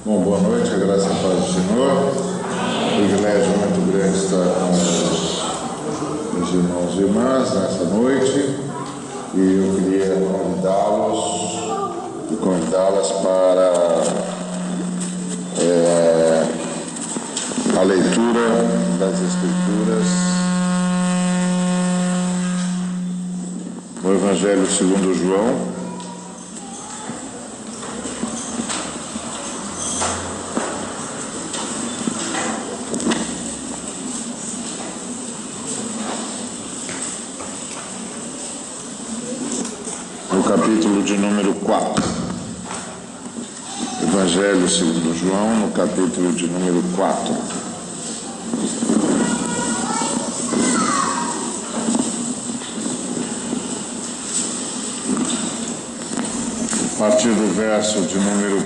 Bom, boa noite, a graça e a paz do Senhor. Privilégio muito grande estar com os irmãos e irmãs nessa noite. E eu queria convidá-los e convidá-las para a leitura das Escrituras no Evangelho segundo João. Capítulo de número 4. Evangelho segundo João, no capítulo de número 4. A partir do verso de número 1.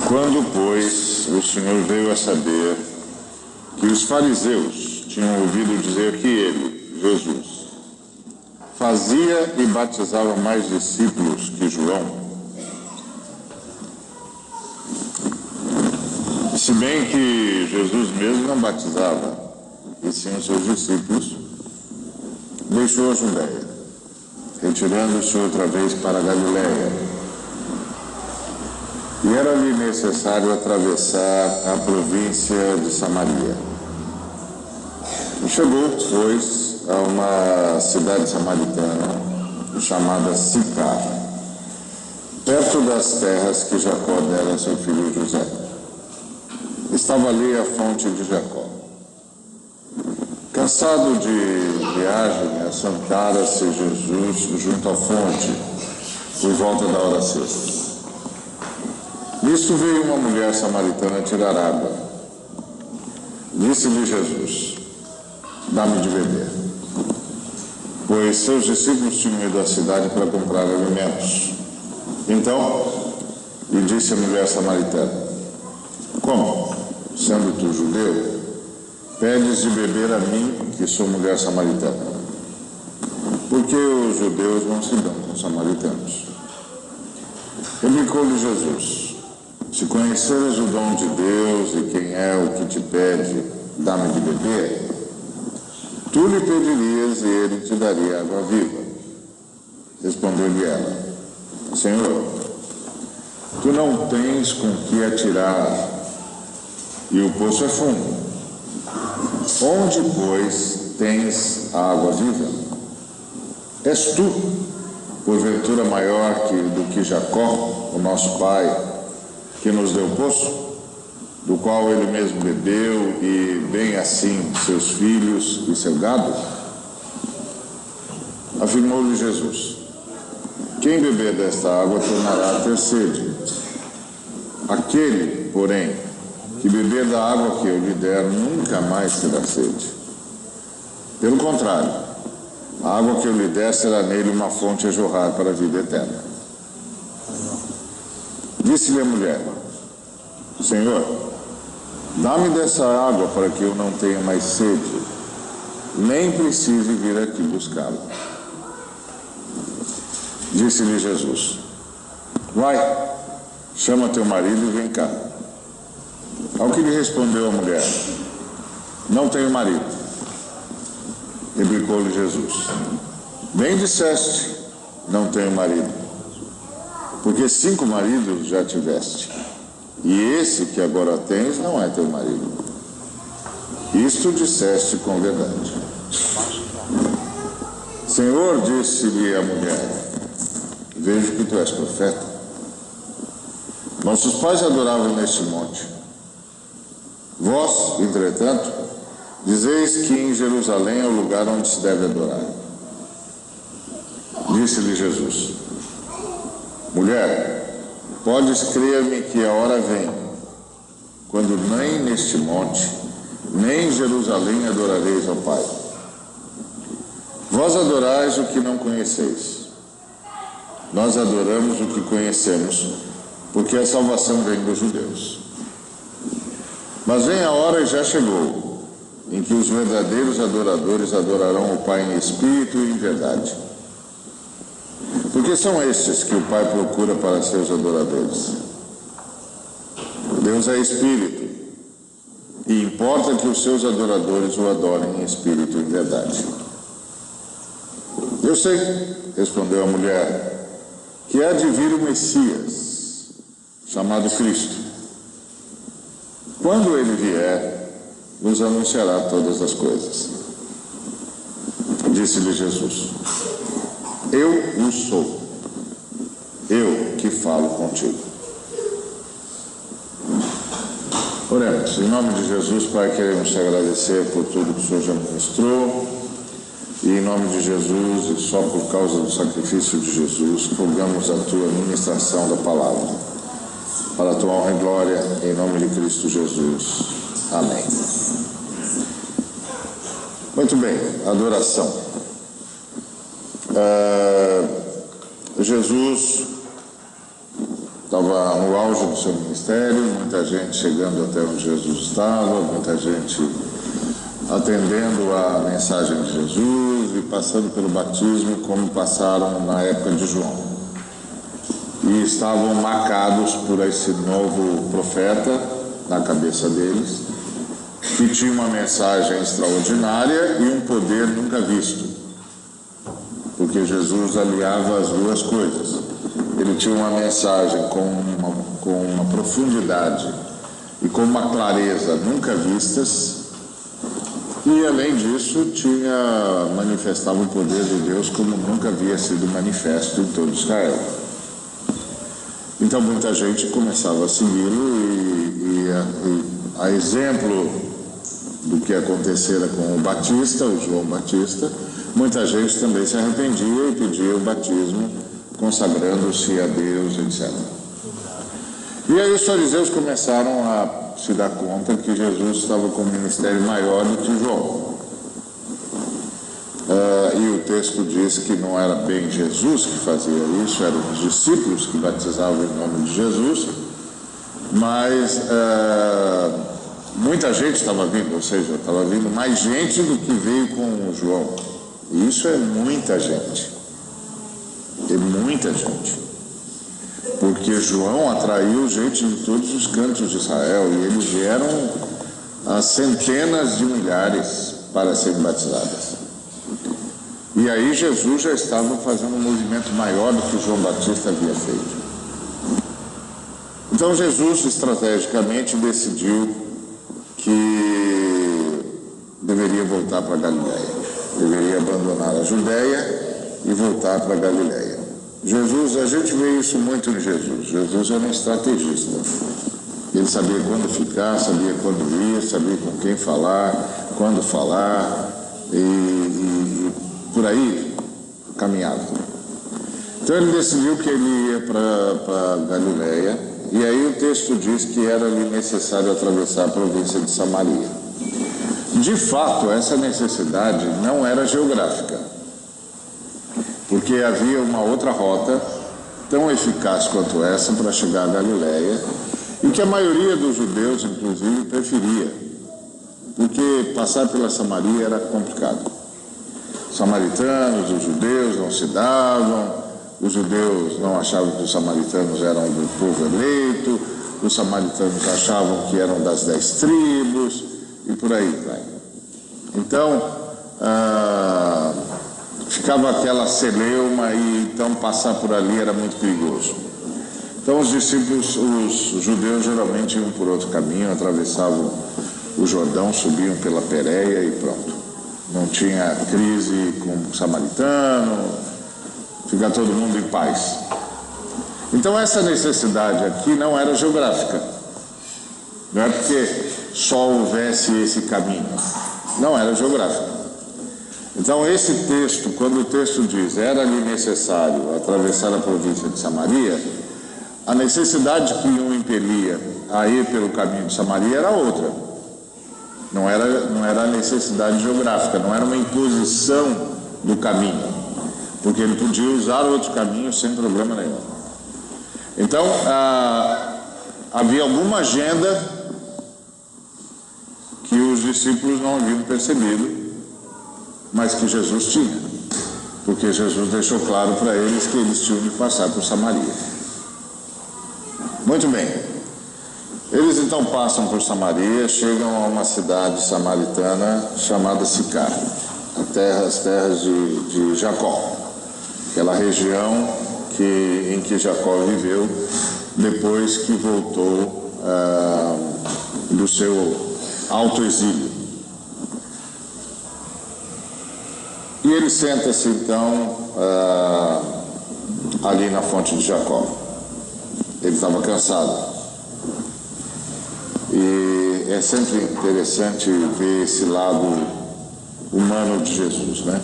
Quando, pois, o Senhor veio a saber que os fariseus tinham ouvido dizer que ele, Jesus, fazia e batizava mais discípulos que João, se bem que Jesus mesmo não batizava, e sim os seus discípulos, deixou a Judéia, retirando-se outra vez para a Galiléia. E era-lhe necessário atravessar a província de Samaria. Chegou, pois, a uma cidade samaritana chamada Sicar, perto das terras que Jacó dera a seu filho José. Estava ali a fonte de Jacó. Cansado de viagem, assentara-se Jesus junto à fonte, por volta da hora sexta. Nisto veio uma mulher samaritana tirar água. Disse-lhe Jesus: dá-me de beber. Pois seus discípulos tinham ido à cidade para comprar alimentos. Então, lhe disse a mulher samaritana: como, sendo tu judeu, pedes de beber a mim, que sou mulher samaritana? Porque os judeus não se dão com os samaritanos. Replicou-lhe Jesus: se conheceres o dom de Deus e quem é o que te pede, dá-me de beber, tu lhe pedirias e ele te daria água viva. Respondeu-lhe ela: Senhor, tu não tens com que atirar, e o poço é fundo. Onde, pois, tens a água viva? És tu, porventura, maior do que Jacó, o nosso pai, que nos deu o poço, do qual ele mesmo bebeu, e bem assim seus filhos e seu gado? Afirmou-lhe Jesus: quem beber desta água tornará a ter sede. Aquele, porém, que beber da água que eu lhe der, nunca mais terá sede. Pelo contrário, a água que eu lhe der será nele uma fonte a jorrar para a vida eterna. Disse-lhe a mulher: Senhor, dá-me dessa água para que eu não tenha mais sede, nem precise vir aqui buscá-la. Disse-lhe Jesus: vai, chama teu marido e vem cá. Ao que lhe respondeu a mulher: não tenho marido. Replicou-lhe Jesus: bem disseste, não tenho marido, porque 5 maridos já tiveste, e esse que agora tens não é teu marido. Isto disseste com verdade. Senhor, disse-lhe a mulher, vejo que tu és profeta. Nossos pais adoravam neste monte. Vós, entretanto, dizeis que em Jerusalém é o lugar onde se deve adorar. Disse-lhe Jesus: mulher, podes crer-me que a hora vem, quando nem neste monte, nem em Jerusalém adorareis ao Pai. Vós adorais o que não conheceis. Nós adoramos o que conhecemos, porque a salvação vem dos judeus. Mas vem a hora, e já chegou, em que os verdadeiros adoradores adorarão o Pai em espírito e em verdade, Porque são estes que o Pai procura para seus adoradores. Deus é Espírito, e importa que os seus adoradores o adorem em espírito e em verdade. Eu sei, respondeu a mulher, que há de vir o Messias, chamado Cristo. Quando ele vier, nos anunciará todas as coisas. Disse-lhe Jesus: Eu o sou, eu que falo contigo. Oremos. Em nome de Jesus, Pai, queremos te agradecer por tudo que o Senhor já ministrou. E em nome de Jesus, e só por causa do sacrifício de Jesus, rogamos a tua ministração da palavra, para a tua honra e glória, em nome de Cristo Jesus. Amém. Muito bem, adoração. Jesus estava no auge do seu ministério, muita gente chegando até onde Jesus estava, muita gente atendendo a mensagem de Jesus e passando pelo batismo como passaram na época de João. E estavam marcados por esse novo profeta na cabeça deles, que tinha uma mensagem extraordinária e um poder nunca visto, porque Jesus aliava as duas coisas. Ele tinha uma mensagem com uma profundidade e com uma clareza nunca vistas, e além disso manifestava o poder de Deus como nunca havia sido manifesto em todo Israel. Então muita gente começava a segui-lo e a exemplo do que acontecera com o Batista, o João Batista, muita gente também se arrependia e pedia o batismo, consagrando-se a Deus, etc. E aí os fariseus começaram a se dar conta que Jesus estava com um ministério maior do que João. E o texto diz que não era bem Jesus que fazia isso, eram os discípulos que batizavam em nome de Jesus, mas muita gente estava vindo, ou seja, estava vindo mais gente do que veio com o João. E isso é muita gente. É muita gente. Porque João atraiu gente de todos os cantos de Israel e eles vieram a centenas de milhares para serem batizadas. E aí Jesus já estava fazendo um movimento maior do que João Batista havia feito. Então Jesus estrategicamente decidiu que deveria voltar para Galileia, deveria abandonar a Judéia e voltar para Galileia. Jesus, a gente vê isso muito em Jesus. Jesus era um estrategista. Ele sabia quando ficar, sabia quando ir, sabia com quem falar, quando falar e por aí caminhava. Então ele decidiu que ele ia para Galileia, e aí o texto diz que era-lhe necessário atravessar a província de Samaria. De fato, essa necessidade não era geográfica, porque havia uma outra rota tão eficaz quanto essa para chegar à Galileia, e que a maioria dos judeus, inclusive, preferia, porque passar pela Samaria era complicado. Os samaritanos, os judeus não se davam, os judeus não achavam que os samaritanos eram do povo eleito, os samaritanos achavam que eram das 10 tribos, e por aí vai. Então, ficava aquela celeuma, e então passar por ali era muito perigoso. Então os discípulos, os judeus geralmente iam por outro caminho, atravessavam o Jordão, subiam pela Pérea e pronto. Não tinha crise com o samaritano, fica todo mundo em paz. Então essa necessidade aqui não era geográfica, não é porque só houvesse esse caminho, não era geográfica. Então esse texto, quando o texto diz era-lhe necessário atravessar a província de Samaria, a necessidade que o impelia a ir pelo caminho de Samaria era outra. Não era a necessidade geográfica, não era uma imposição do caminho, porque ele podia usar outro caminho sem problema nenhum. Então, havia alguma agenda que os discípulos não haviam percebido, mas que Jesus tinha. porque Jesus deixou claro para eles que eles tinham de passar por Samaria. Muito bem, eles então passam por Samaria, chegam a uma cidade samaritana chamada Sicar, as terras de Jacó, aquela região em que Jacó viveu depois que voltou do seu alto exílio. E ele senta-se então ali na fonte de Jacó. Ele estava cansado. E é sempre interessante ver esse lado humano de Jesus, né?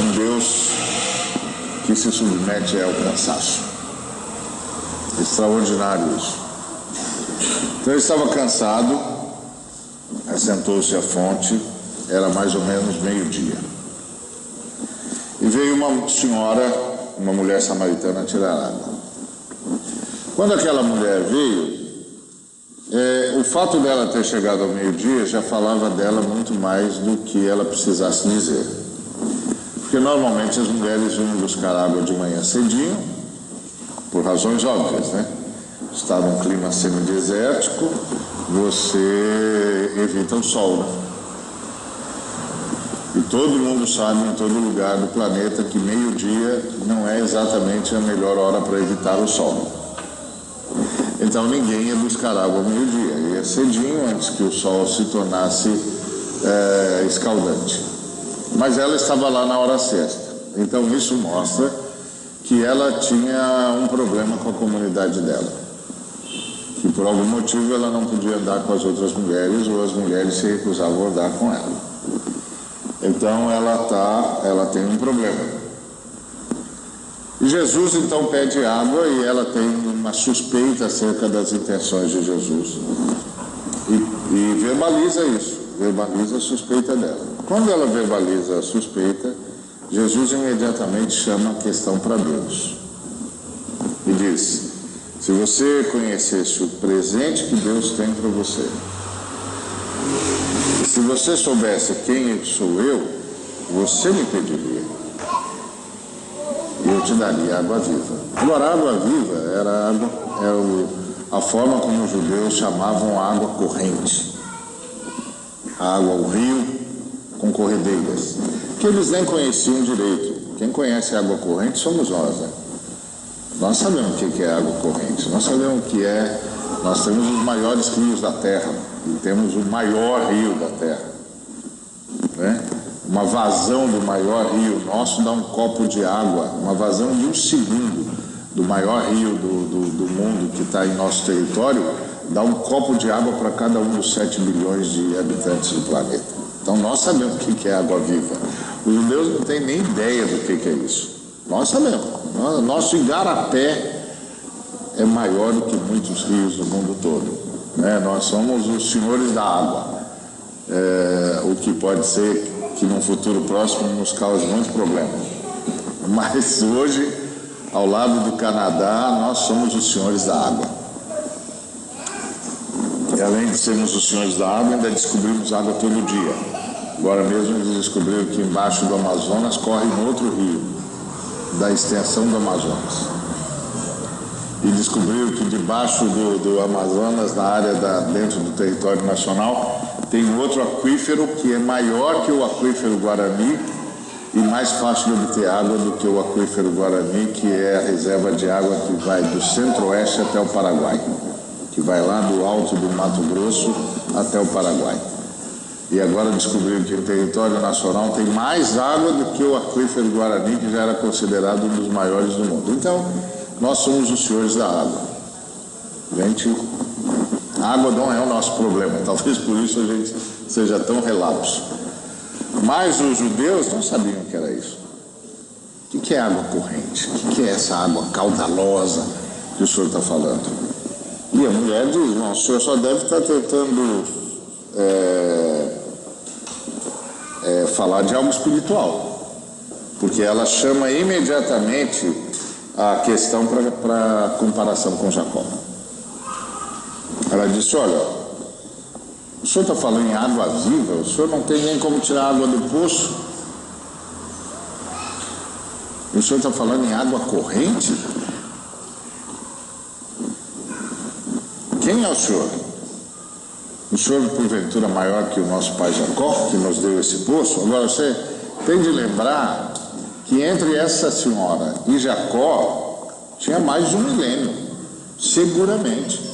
Um Deus que se submete ao cansaço. Extraordinário isso. Então ele estava cansado, assentou-se à fonte, era mais ou menos meio-dia. E veio uma senhora, uma mulher samaritana, tirar água. Quando aquela mulher veio, o fato dela ter chegado ao meio-dia já falava dela muito mais do que ela precisasse dizer. Porque normalmente as mulheres vinham buscar água de manhã cedinho, por razões óbvias, né? Está num clima semidesértico, você evita o sol, né? E todo mundo sabe em todo lugar do planeta que meio-dia não é exatamente a melhor hora para evitar o sol. Então ninguém ia buscar água ao meio-dia, ia cedinho antes que o sol se tornasse escaldante. Mas ela estava lá na hora sexta. Então isso mostra que ela tinha um problema com a comunidade dela. Que por algum motivo ela não podia andar com as outras mulheres, ou as mulheres se recusavam a andar com ela. Então ela tem um problema. E Jesus então pede água e ela tem uma suspeita acerca das intenções de Jesus. E verbaliza isso, verbaliza a suspeita dela. Quando ela verbaliza a suspeita, Jesus imediatamente chama a questão para Deus. E diz: se você conhecesse o presente que Deus tem para você, e se você soubesse quem sou eu, você me pediria, e eu te daria água viva. Agora, a água viva era a forma como os judeus chamavam a água corrente. A água, o rio com corredeiras, que eles nem conheciam direito. Quem conhece água corrente somos nós, né? Nós sabemos o que é água corrente, nós sabemos o que é. Nós temos os maiores rios da Terra, e temos o maior rio da Terra, né? Uma vazão do maior rio nosso dá um copo de água, uma vazão de um segundo do maior rio do mundo que está em nosso território, dá um copo de água para cada um dos 7 bilhões de habitantes do planeta. Então nós sabemos o que é água viva. Os judeus não têm nem ideia do que é isso. Nós sabemos. Nosso igarapé é maior do que muitos rios do mundo todo, né? Nós somos os senhores da água, o que pode ser que num futuro próximo nos cause muitos problemas. Mas hoje, ao lado do Canadá, nós somos os senhores da água. E além de sermos os senhores da água, ainda descobrimos água todo dia. Agora mesmo eles descobriram que embaixo do Amazonas corre um outro rio, da extensão do Amazonas. E descobriram que debaixo do Amazonas, na área dentro do território nacional, tem outro aquífero que é maior que o aquífero Guarani e mais fácil de obter água do que o aquífero Guarani, que é a reserva de água que vai do centro-oeste até o Paraguai, que vai lá do alto do Mato Grosso até o Paraguai. E agora descobriram que o território nacional tem mais água do que o aquífero Guarani, que já era considerado um dos maiores do mundo. Então, nós somos os senhores da água. Gente, a água não é o nosso problema, talvez por isso a gente seja tão relapso. Mas os judeus não sabiam o que era isso. O que é água corrente? O que é essa água caudalosa que o senhor está falando? E a mulher diz: não, o senhor só deve estar tentando falar de algo espiritual, porque ela chama imediatamente a questão para comparação com Jacó. Ela disse: olha, O senhor está falando em água viva, o senhor não tem nem como tirar água do poço. O senhor está falando em água corrente? Quem é o senhor? O senhor, porventura, maior que o nosso pai Jacó, que nos deu esse poço? Agora, você tem de lembrar que entre essa senhora e Jacó tinha mais de 1 milênio, seguramente.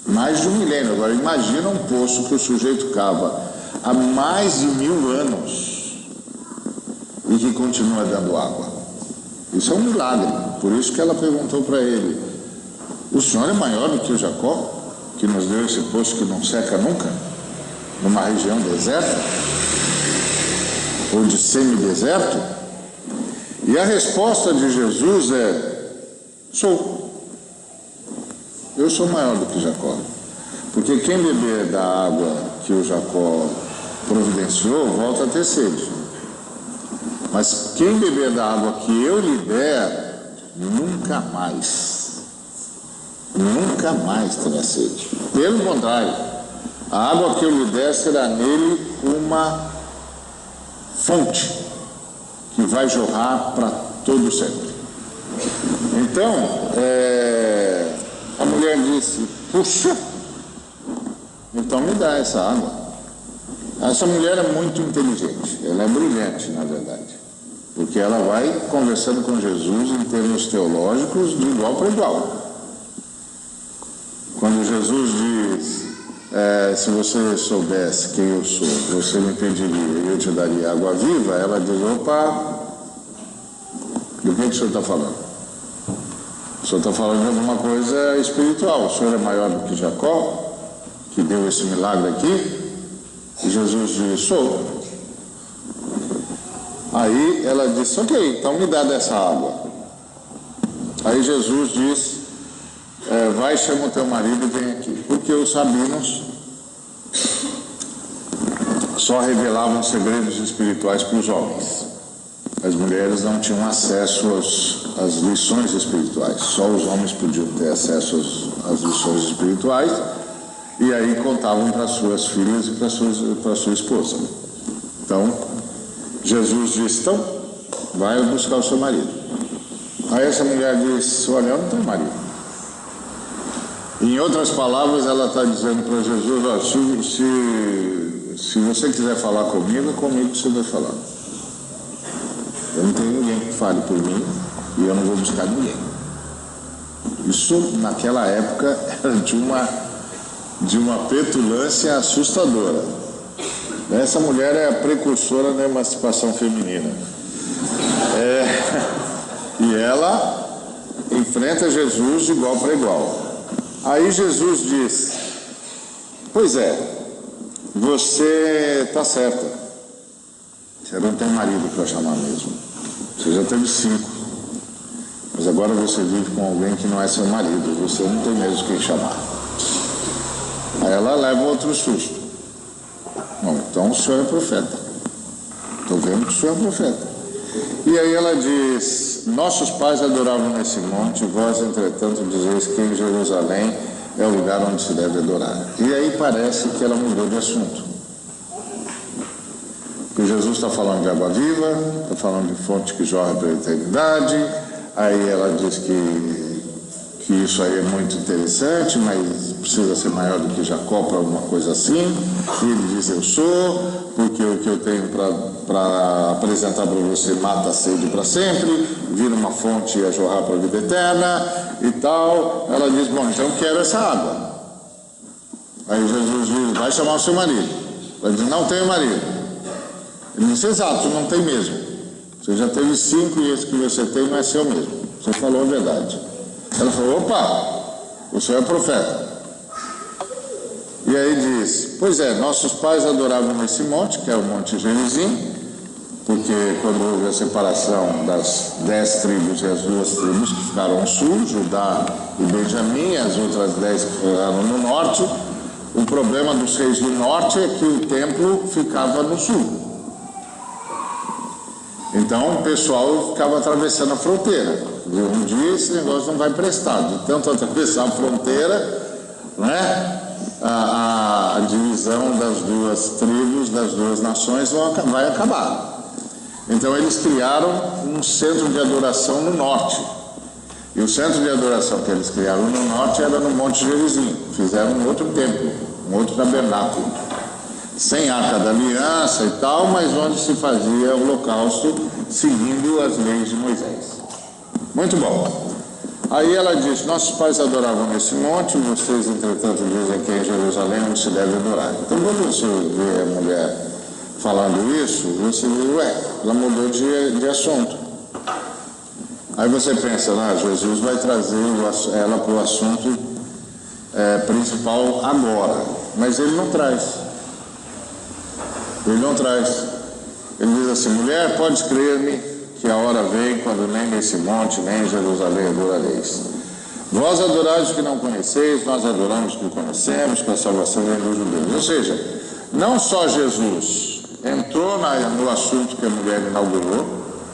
Mais de 1 milênio. Agora, imagina um poço que o sujeito cava há mais de 1000 anos e que continua dando água. Isso é um milagre. Por isso que ela perguntou para ele: o senhor é maior do que o Jacó, que nos deu esse poço que não seca nunca, numa região deserta ou de semideserto? E a resposta de Jesus é: eu sou maior do que Jacó, porque quem beber da água que o Jacó providenciou volta a ter sede, mas quem beber da água que eu lhe der nunca mais terá sede. Pelo contrário, a água que eu lhe der será nele uma fonte que vai jorrar para todo sempre. Então, a mulher disse: puxa, então me dá essa água. Essa mulher é muito inteligente, ela é brilhante, na verdade, porque ela vai conversando com Jesus em termos teológicos de igual para igual. Quando Jesus diz: se você soubesse quem eu sou, você me pediria e eu te daria água viva, ela diz: opa, do que o senhor está falando? O senhor está falando de alguma coisa espiritual. O senhor é maior do que Jacó, que deu esse milagre aqui? E Jesus diz: sou. Aí ela disse: ok, então me dá dessa água. Aí Jesus diz: vai, chama o teu marido e vem aqui. Porque os rabinos só revelavam segredos espirituais para os homens. As mulheres não tinham acesso às lições espirituais. Só os homens podiam ter acesso às lições espirituais. E aí contavam para suas filhas e para sua esposa. Então, Jesus disse: então, vai buscar o seu marido. Aí essa mulher disse: olha, eu não tenho marido. Em outras palavras, ela está dizendo para Jesus: ó, se você quiser falar comigo, é comigo que você vai falar. Eu não tenho ninguém que fale por mim e eu não vou buscar ninguém. Isso, naquela época, era de uma petulância assustadora. Essa mulher é a precursora da emancipação feminina. E ela enfrenta Jesus de igual para igual. Aí Jesus diz: pois é, você está certa. Você não tem marido para chamar mesmo. Você já teve 5. Mas agora você vive com alguém que não é seu marido. Você não tem mesmo quem chamar. Aí ela leva outro susto. Bom, então o senhor é profeta. Estou vendo que o senhor é profeta. E aí ela diz: nossos pais adoravam nesse monte, vós, entretanto, dizeis que em Jerusalém é o lugar onde se deve adorar. E aí parece que ela mudou de assunto. Porque Jesus está falando de água viva, está falando de fonte que jorra pela eternidade. Aí ela diz que isso aí é muito interessante, mas precisa ser maior do que Jacó para alguma coisa assim. E ele diz: eu sou, porque o que eu tenho para apresentar para você mata a sede para sempre, vira uma fonte a jorrar para a vida eterna e tal. Ela diz: bom, então eu quero essa água. Aí Jesus diz: vai chamar o seu marido. Ela diz: não tenho marido. Ele disse: exato, não tem mesmo. Você já teve 5 e esse que você tem não é seu mesmo. Você falou a verdade. Ela falou: opa, o senhor é profeta. E aí diz: pois é, nossos pais adoravam nesse monte, que é o Monte Gerizim, porque quando houve a separação das 10 tribos e as 2 tribos que ficaram ao sul, Judá e Benjamim, as outras 10 que ficaram no norte, o problema dos reis do norte é que o templo ficava no sul. Então o pessoal ficava atravessando a fronteira. E um dia esse negócio não vai prestar, de tanto atravessar a fronteira, né? a divisão das duas tribos, das duas nações vai acabar. Então eles criaram um centro de adoração no norte. E o centro de adoração que eles criaram no norte era no Monte Gerizim. Fizeram um outro templo, um outro tabernáculo, sem Arca da Aliança e tal, mas onde se fazia o holocausto seguindo as leis de Moisés. Muito bom. Aí ela diz: nossos pais adoravam nesse monte, vocês, entretanto, dizem que em Jerusalém não se deve adorar. Então, quando você vê a mulher falando isso, você diz: ué, ela mudou de assunto. Aí você pensa: Jesus vai trazer ela para o assunto principal agora. Mas ele não traz. Ele não traz. Ele diz assim: mulher, pode crer-me que a hora vem quando nem nesse monte, nem em Jerusalém adorareis. Vós adorais o que não conheceis, nós adoramos o que conhecemos, que a salvação vem dos judeus. Ou seja, não só Jesus entrou no assunto que a mulher inaugurou,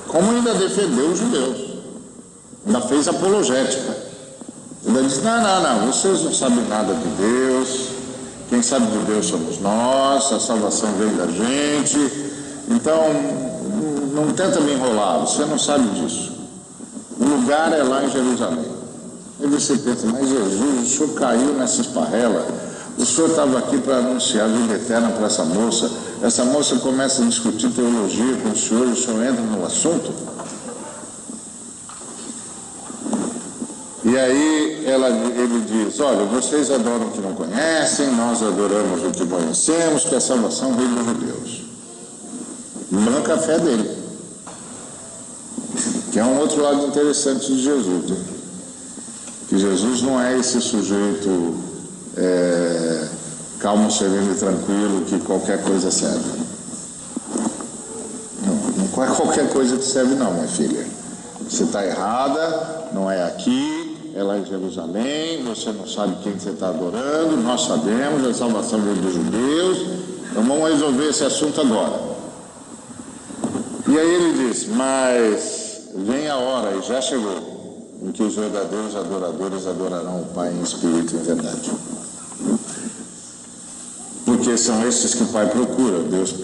como ainda defendeu os judeus. Ainda fez apologética. Ainda disse: não, vocês não sabem nada de Deus, quem sabe de Deus somos nós, a salvação vem da gente, então não tenta me enrolar, você não sabe disso. O lugar é lá em Jerusalém. Aí você pensa: mas Jesus, o senhor caiu nessa esparrela, o senhor estava aqui para anunciar a vida eterna para essa moça começa a discutir teologia com o senhor entra no assunto. E aí ele diz: olha, vocês adoram o que não conhecem, nós adoramos o que conhecemos, que a salvação vem dos judeus. Banca a fé dele, que é um outro lado interessante de Jesus, né? Que Jesus não é esse sujeito calmo, sereno e tranquilo, que qualquer coisa serve. Não é qualquer coisa que serve não, minha filha. Você está errada, não é aqui, é lá em Jerusalém, você não sabe quem você está adorando, nós sabemos, a salvação vem dos judeus, então vamos resolver esse assunto agora. E aí ele diz: mas vem a hora, e já chegou, em que os verdadeiros adoradores adorarão o Pai em espírito e em verdade. Porque são esses que o Pai procura.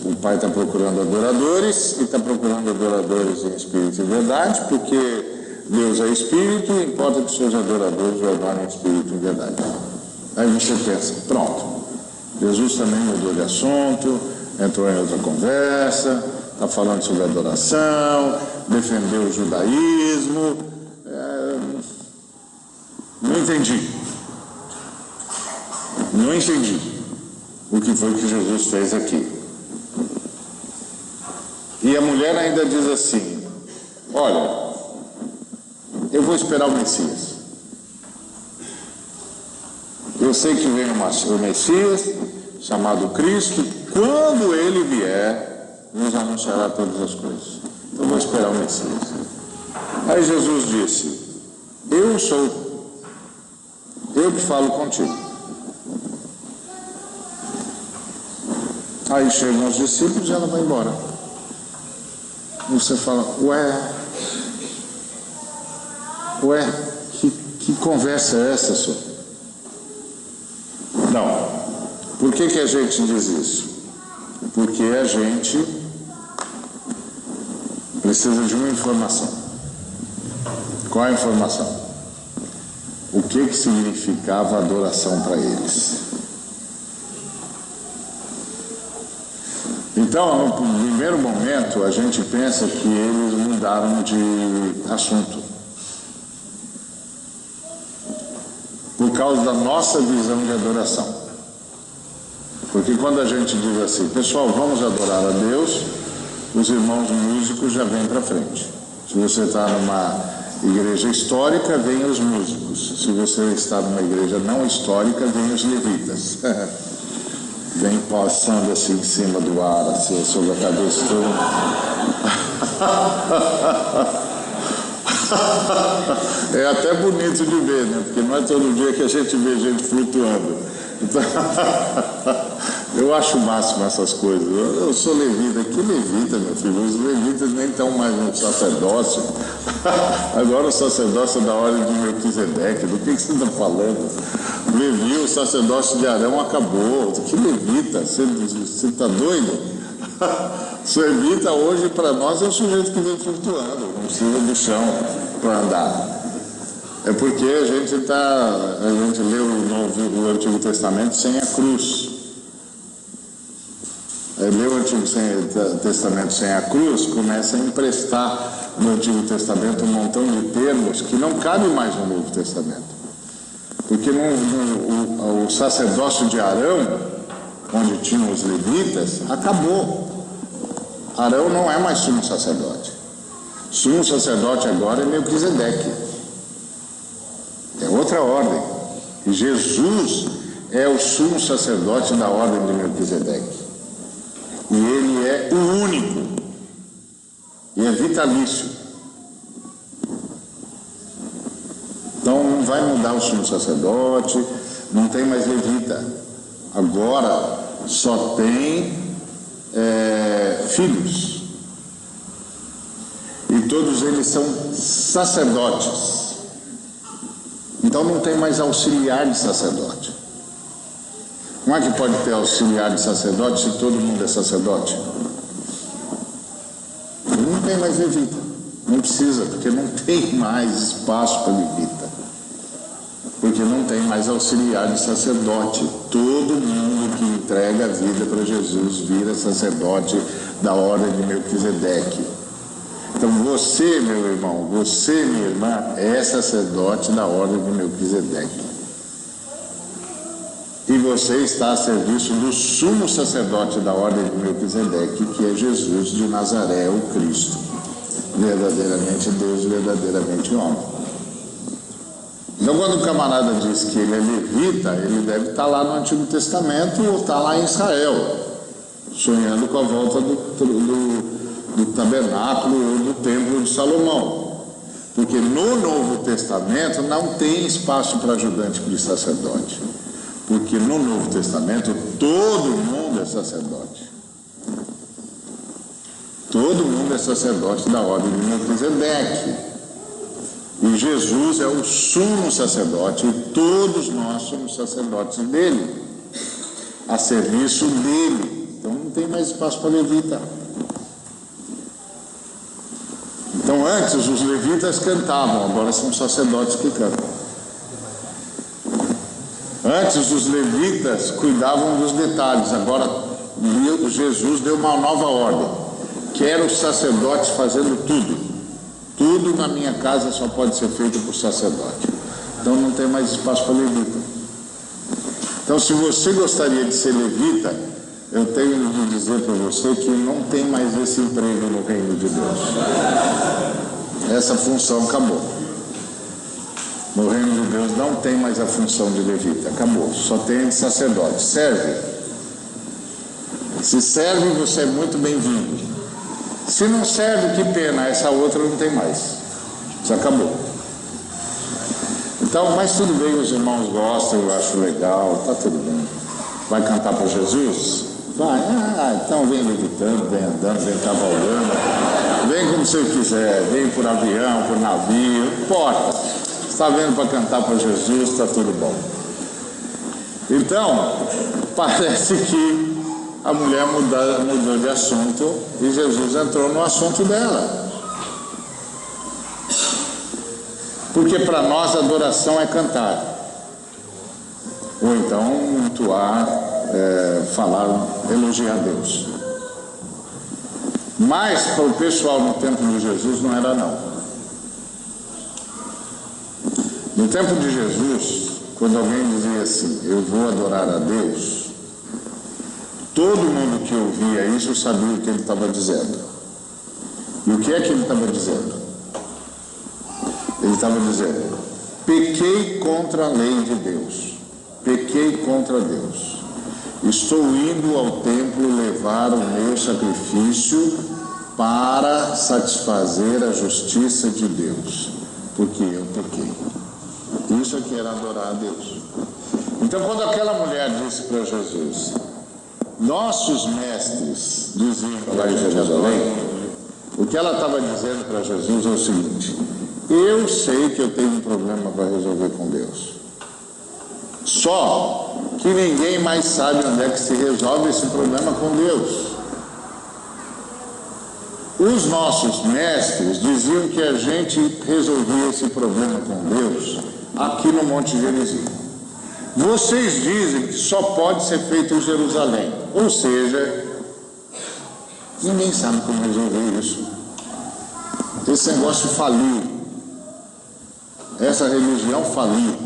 O Pai está procurando adoradores, e está procurando adoradores em espírito e verdade, porque Deus é espírito e importa que seus adoradores o adorem em espírito e verdade. Aí você pensa: pronto, Jesus também mudou de assunto, entrou em outra conversa, está falando sobre adoração, defendeu o judaísmo. Não entendi o que foi que Jesus fez aqui. E a mulher ainda diz assim: olha, eu vou esperar o Messias. Eu sei que vem o Messias, chamado Cristo, quando ele vier, nos anunciará todas as coisas. Então eu vou esperar o Messias. Aí Jesus disse: eu sou, eu que falo contigo. Aí chegam os discípulos e ela vai embora. E você fala: ué, que conversa é essa, senhor? Não. Por que a gente diz isso? Porque a gente precisa de uma informação. Qual é a informação? O que significava adoração para eles? Então, no primeiro momento, a gente pensa que eles mudaram de assunto por causa da nossa visão de adoração. Porque quando a gente diz assim: pessoal, vamos adorar a Deus, os irmãos músicos já vêm para frente. Se você está numa igreja histórica, vem os músicos. Se você está numa igreja não histórica, vem os levitas. Vem passando assim em cima do ar, assim, sobre a cabeça. É até bonito de ver, né? Porque não é todo dia que a gente vê gente flutuando. Então, eu acho o máximo essas coisas. Eu sou levita. Que levita, meu filho? Os levitas nem estão mais no sacerdócio. Agora o sacerdócio é da ordem de Melquisedeque. Do que você está falando? Levi, o sacerdócio de Arão acabou. Que levita? Você está doido? O levita hoje para nós é o sujeito que vem flutuando, não precisa do chão para andar. É porque a gente lê o Antigo Testamento sem a cruz. Ler o Antigo Testamento sem a cruz começa a emprestar no Antigo Testamento um montão de termos que não cabem mais no Novo Testamento. Porque o sacerdócio de Arão, onde tinham os levitas, acabou. Arão não é mais sumo sacerdote. Sumo sacerdote agora é Melquisedeque. É outra ordem. E Jesus é o sumo sacerdote da ordem de Melquisedeque. E ele é o único. E é vitalício. Então não vai mudar o sumo sacerdote, não tem mais levita. Agora só tem filhos. E todos eles são sacerdotes. Então não tem mais auxiliar de sacerdote. Como é que pode ter auxiliar de sacerdote se todo mundo é sacerdote? Não tem mais levita. Não precisa, porque não tem mais espaço para levita. Porque não tem mais auxiliar de sacerdote. Todo mundo que entrega a vida para Jesus vira sacerdote da ordem de Melquisedeque. Então você, meu irmão, você, minha irmã, é sacerdote da ordem de Melquisedeque. E você está a serviço do sumo sacerdote da ordem de Melquisedeque, que é Jesus de Nazaré, o Cristo. Verdadeiramente Deus, verdadeiramente homem. Então, quando o camarada diz que ele é levita, ele deve estar lá no Antigo Testamento ou estar lá em Israel, sonhando com a volta do tabernáculo ou do templo de Salomão. Porque no Novo Testamento não tem espaço para ajudante de sacerdote. Porque no Novo Testamento todo mundo é sacerdote. Todo mundo é sacerdote da ordem de Melquisedeque. E Jesus é o sumo sacerdote, e todos nós somos sacerdotes dele, a serviço dele. Então não tem mais espaço para levita. Então antes os levitas cantavam, agora são sacerdotes que cantam. Antes os levitas cuidavam dos detalhes, agora Jesus deu uma nova ordem. Quero os sacerdotes fazendo tudo. Tudo na minha casa só pode ser feito por sacerdote. Então não tem mais espaço para levita. Então se você gostaria de ser levita, eu tenho de dizer para você que não tem mais esse emprego no reino de Deus. Essa função acabou. No reino de Deus não tem mais a função de levita, acabou. Só tem de sacerdote. Serve. Se serve, você é muito bem-vindo. Se não serve, que pena, essa outra não tem mais. Isso acabou. Então, mas tudo bem, os irmãos gostam, eu acho legal, tá tudo bem. Vai cantar para Jesus? Vai. Então vem levitando, vem andando, vem cavalgando, vem como você quiser, vem por avião, por navio, não importa. Está vendo para cantar para Jesus, está tudo bom. Então, parece que a mulher mudou de assunto e Jesus entrou no assunto dela. Porque para nós adoração é cantar. Ou então entoar, falar, elogiar a Deus. Mas para o pessoal no tempo de Jesus não era não. No tempo de Jesus, quando alguém dizia assim, eu vou adorar a Deus, todo mundo que ouvia isso sabia o que ele estava dizendo. E o que é que ele estava dizendo? Ele estava dizendo, pequei contra a lei de Deus, pequei contra Deus. Estou indo ao templo levar o meu sacrifício para satisfazer a justiça de Deus, porque eu pequei. Isso é que era adorar a Deus. Então, quando aquela mulher disse para Jesus, nossos mestres diziam lá em Jerusalém, o que ela estava dizendo para Jesus é o seguinte, eu sei que eu tenho um problema para resolver com Deus. Só que ninguém mais sabe onde é que se resolve esse problema com Deus. Os nossos mestres diziam que a gente resolvia esse problema com Deus aqui no Monte Gerizim. Vocês dizem que só pode ser feito em Jerusalém. Ou seja, ninguém sabe como resolver isso. Esse negócio faliu. Essa religião faliu.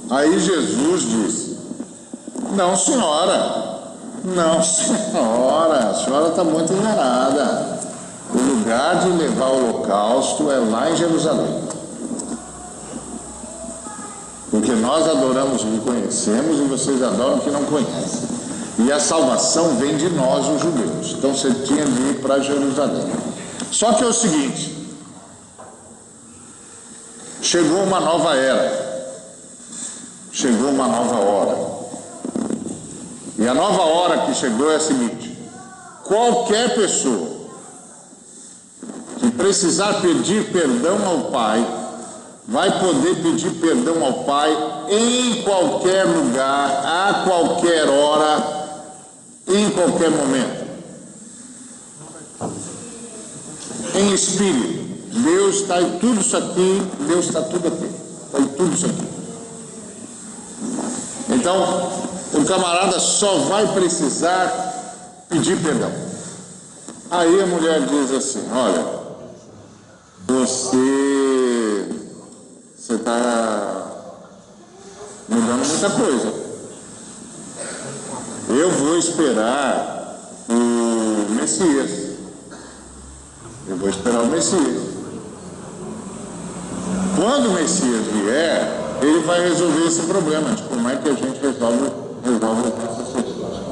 Aí Jesus disse: não, senhora. Não, senhora. A senhora está muito enganada. O lugar de levar o holocausto é lá em Jerusalém. Porque nós adoramos o que conhecemos e vocês adoram o que não conhecem. E a salvação vem de nós, os judeus. Então você tinha de ir para Jerusalém. Só que é o seguinte: chegou uma nova era. Chegou uma nova hora. E a nova hora que chegou é a seguinte: qualquer pessoa que precisar pedir perdão ao Pai, vai poder pedir perdão ao Pai em qualquer lugar, a qualquer hora, em qualquer momento. Em espírito. Deus está em tudo isso aqui, Deus está tudo aqui. Está em tudo isso aqui. Então, o camarada só vai precisar pedir perdão. Aí a mulher diz assim: olha, você está mudando muita coisa. Eu vou esperar o Messias. Eu vou esperar o Messias. Quando o Messias vier, ele vai resolver esse problema de como é que a gente resolve essa situação.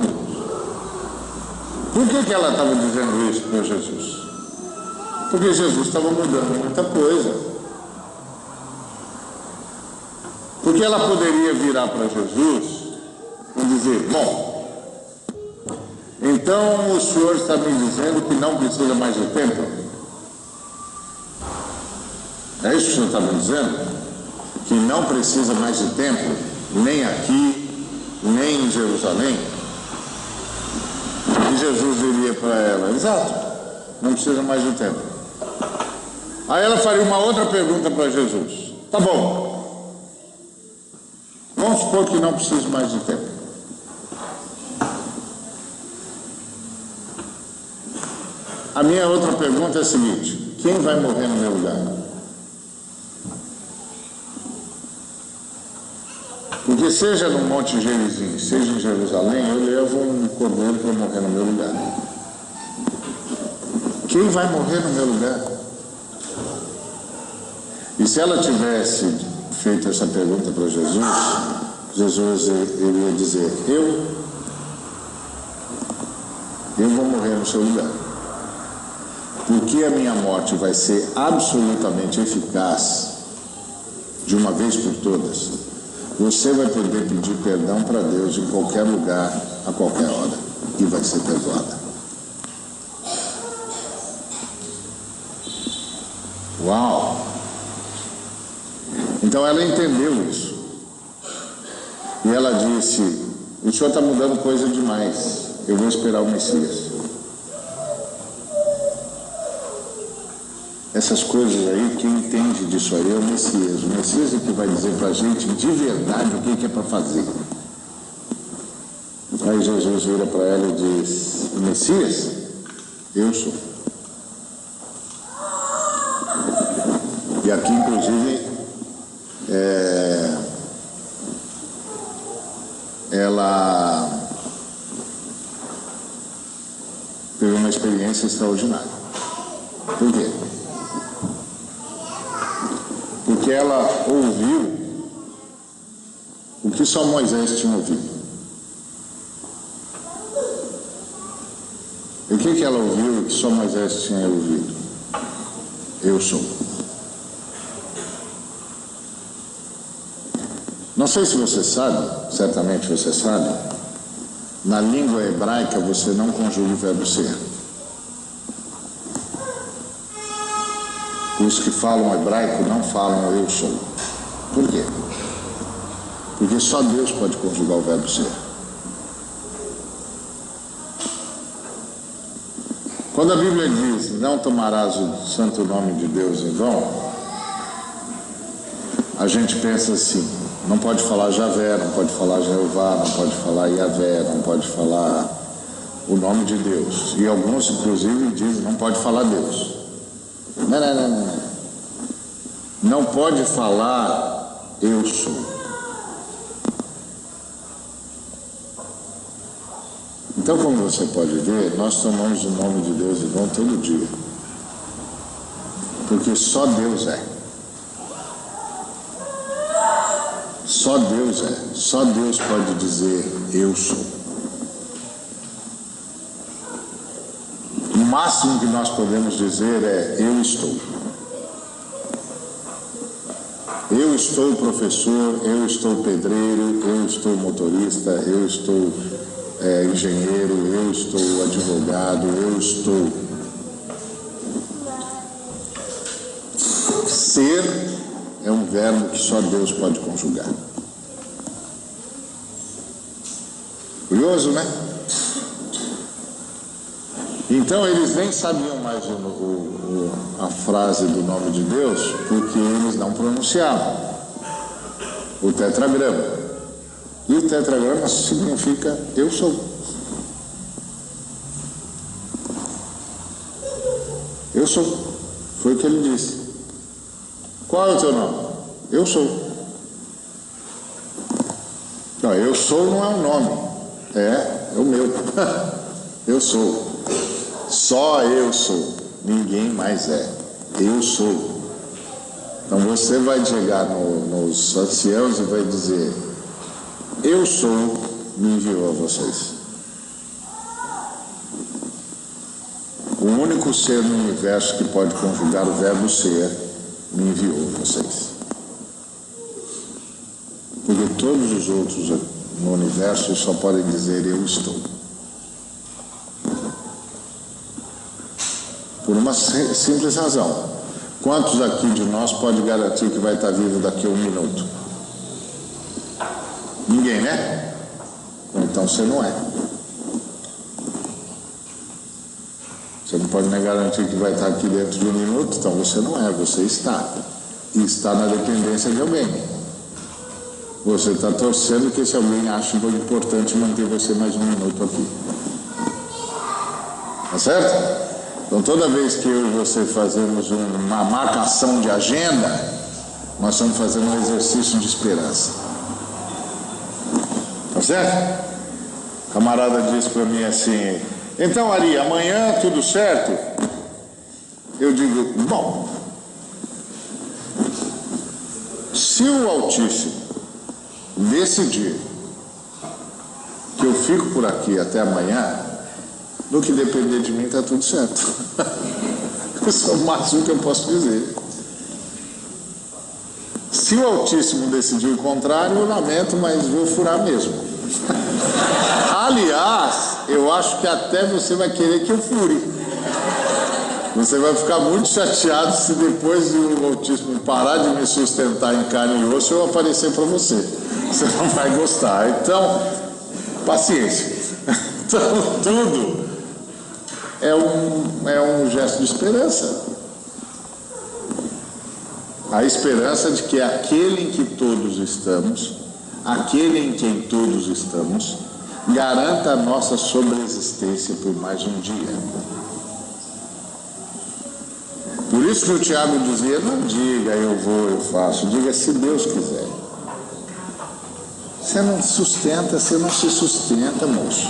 Por que ela estava dizendo isso para Jesus? Porque Jesus estava mudando muita coisa. Porque ela poderia virar para Jesus e dizer: bom, então o senhor está me dizendo que não precisa mais do templo? É isso que o senhor está me dizendo? Que não precisa mais de templo, nem aqui, nem em Jerusalém? E Jesus diria para ela: exato, não precisa mais de templo. Aí ela faria uma outra pergunta para Jesus: tá bom, vamos supor que não precisa mais de templo. A minha outra pergunta é a seguinte: quem vai morrer no meu lugar? Porque seja no Monte Gerizim, seja em Jerusalém, eu levo um cordeiro para morrer no meu lugar. Quem vai morrer no meu lugar? E se ela tivesse feito essa pergunta para Jesus, Jesus iria dizer: eu vou morrer no seu lugar. Porque a minha morte vai ser absolutamente eficaz, de uma vez por todas. Você vai poder pedir perdão para Deus em qualquer lugar, a qualquer hora, e vai ser perdoada. Uau! Então ela entendeu isso. E ela disse: o senhor está mudando coisa demais, eu vou esperar o Messias. Essas coisas aí, quem entende disso aí é o Messias. O Messias é que vai dizer para a gente de verdade o que é para fazer. Aí Jesus vira para ela e diz: o Messias? Eu sou. E aqui, inclusive, ela teve uma experiência extraordinária. Por quê? Porque ela ouviu o que só Moisés tinha ouvido. E o que ela ouviu que só Moisés tinha ouvido? Eu sou. Não sei se você sabe, certamente você sabe, na língua hebraica você não conjuga o verbo ser. Os que falam hebraico não falam eu sou. Por quê? Porque só Deus pode conjugar o verbo ser. Quando a Bíblia diz, não tomarás o santo nome de Deus em vão, a gente pensa assim, não pode falar Javé, não pode falar Jeová, não pode falar Iavé, não pode falar o nome de Deus. E alguns, inclusive, dizem, não pode falar Deus. Não. Não pode falar eu sou. Então, como você pode ver, nós tomamos o nome de Deus em vão todo dia. Porque só Deus é. Só Deus é. Só Deus pode dizer eu sou. O máximo que nós podemos dizer é eu estou. Eu estou professor, eu estou pedreiro, eu estou motorista, eu estou engenheiro, eu estou advogado, eu estou. Ser é um verbo que só Deus pode conjugar. Curioso, né? Então eles nem sabiam mais a frase do nome de Deus, porque eles não pronunciavam o tetragrama. E o tetragrama significa eu sou. Eu sou. Foi o que ele disse. Qual é o teu nome? Eu sou. Não, eu sou não é um nome. É o meu. Eu sou. Só eu sou. Ninguém mais é. Eu sou. Então você vai chegar nos anciãos e vai dizer: eu sou, me enviou a vocês. O único ser no universo que pode conjugar o verbo ser, me enviou a vocês. Porque todos os outros no universo só podem dizer eu estou. Por uma simples razão. Quantos aqui de nós pode garantir que vai estar vivo daqui a 1 minuto? Ninguém, né? Então você não é. Você não pode nem garantir que vai estar aqui dentro de 1 minuto, então você não é, você está. E está na dependência de alguém. Você está torcendo que esse alguém ache importante manter você mais 1 minuto aqui. Tá certo? Então toda vez que eu e você fazemos uma marcação de agenda, nós estamos fazendo um exercício de esperança. Tá certo? O camarada disse para mim assim: então Ari, amanhã tudo certo? Eu digo: bom, se o Altíssimo decidir que eu fico por aqui até amanhã, no que depender de mim está tudo certo. Isso é o máximo que eu posso dizer. Se o Altíssimo decidir o contrário, eu lamento, mas vou furar mesmo. Aliás, eu acho que até você vai querer que eu fure. Você vai ficar muito chateado se depois do Altíssimo parar de me sustentar em carne e osso, eu aparecer para você. Você não vai gostar. Então, paciência. Então, tudo é um gesto de esperança. A esperança de que aquele em que todos estamos, aquele em quem todos estamos, garanta a nossa sobreexistência por mais um dia. Por isso que o Tiago dizia: não diga eu vou, eu faço, diga se Deus quiser. Você não sustenta, você não se sustenta, moço.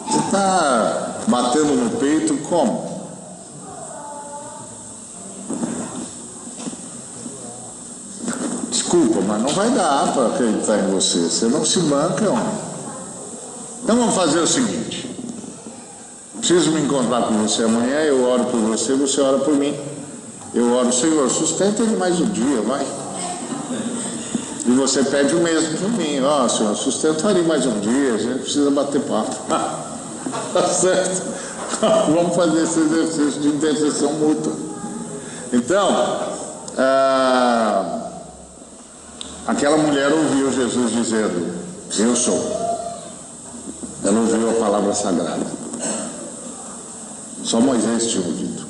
Você está batendo no peito como? Desculpa, mas não vai dar para acreditar em você. Você não se banca, homem. Então vamos fazer o seguinte: preciso me encontrar com você amanhã, eu oro por você, você ora por mim. Eu oro: Senhor, sustenta ele mais um dia, vai. E você pede o mesmo por mim: ó, Senhor, sustenta ele mais um dia, a gente precisa bater papo. Tá certo? Vamos fazer esse exercício de intercessão mútua. Então, Aquela mulher ouviu Jesus dizendo: eu sou. Ela ouviu a palavra sagrada. Só Moisés tinha ouvido.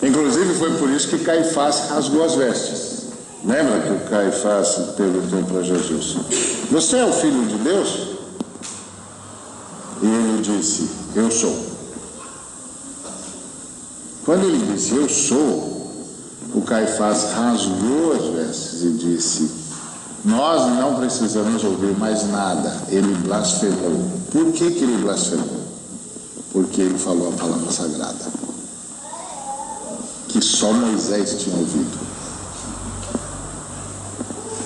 Inclusive foi por isso que Caifás rasgou as vestes. Lembra que o Caifás perguntou para Jesus: você é o Filho de Deus? E ele disse: eu sou. Quando ele disse eu sou, o Caifás rasgou as vestes e disse: nós não precisamos ouvir mais nada. Ele blasfemou. Por que ele blasfemou? Porque ele falou a palavra sagrada, que só Moisés tinha ouvido.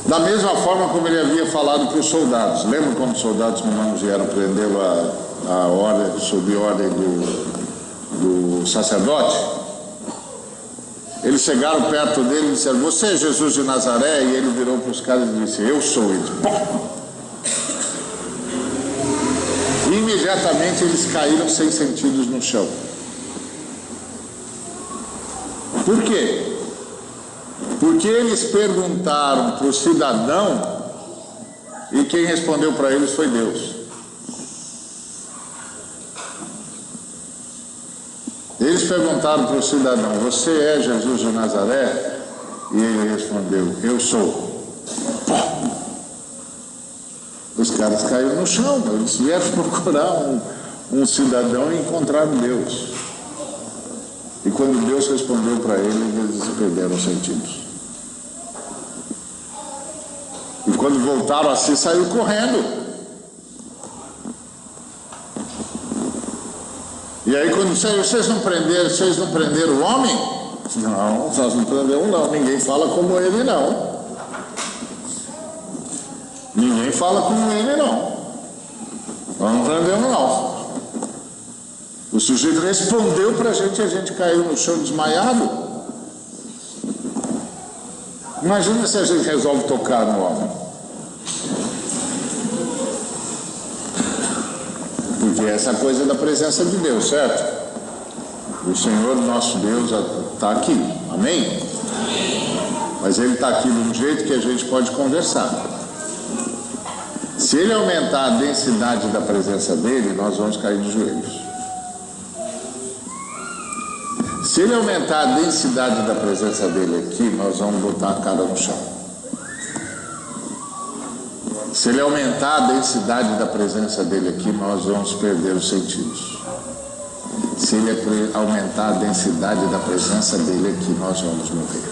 Da mesma forma como ele havia falado para os soldados. Lembra quando os soldados romanos vieram prendê-lo a ordem, sob ordem do sacerdote? Eles chegaram perto dele e disseram: você é Jesus de Nazaré? E ele virou para os caras e disse: eu sou. Eles, e imediatamente eles caíram sem sentidos no chão. Por quê? Porque eles perguntaram para o cidadão e quem respondeu para eles foi Deus. Eles perguntaram para o cidadão: você é Jesus de Nazaré? E ele respondeu: eu sou. Os caras caíram no chão. Eles vieram procurar um cidadão e encontraram Deus. E quando Deus respondeu para eles, eles perderam os sentidos. E quando voltaram a si, saiu correndo. E aí quando vocês não prenderam o homem? Não, nós não prendemos não. Ninguém fala como ele não. Ninguém fala como ele não. Nós não prendemos não. O sujeito respondeu para a gente caiu no chão desmaiado. Imagina se a gente resolve tocar no homem. Porque essa coisa é da presença de Deus, certo? O Senhor, nosso Deus, está aqui. Amém? Mas Ele está aqui de um jeito que a gente pode conversar. Se Ele aumentar a densidade da presença dEle, nós vamos cair de joelhos. Se Ele aumentar a densidade da presença dEle aqui, nós vamos botar a cara no chão. Se Ele aumentar a densidade da presença dEle aqui, nós vamos perder os sentidos. Se Ele aumentar a densidade da presença dEle aqui, nós vamos morrer.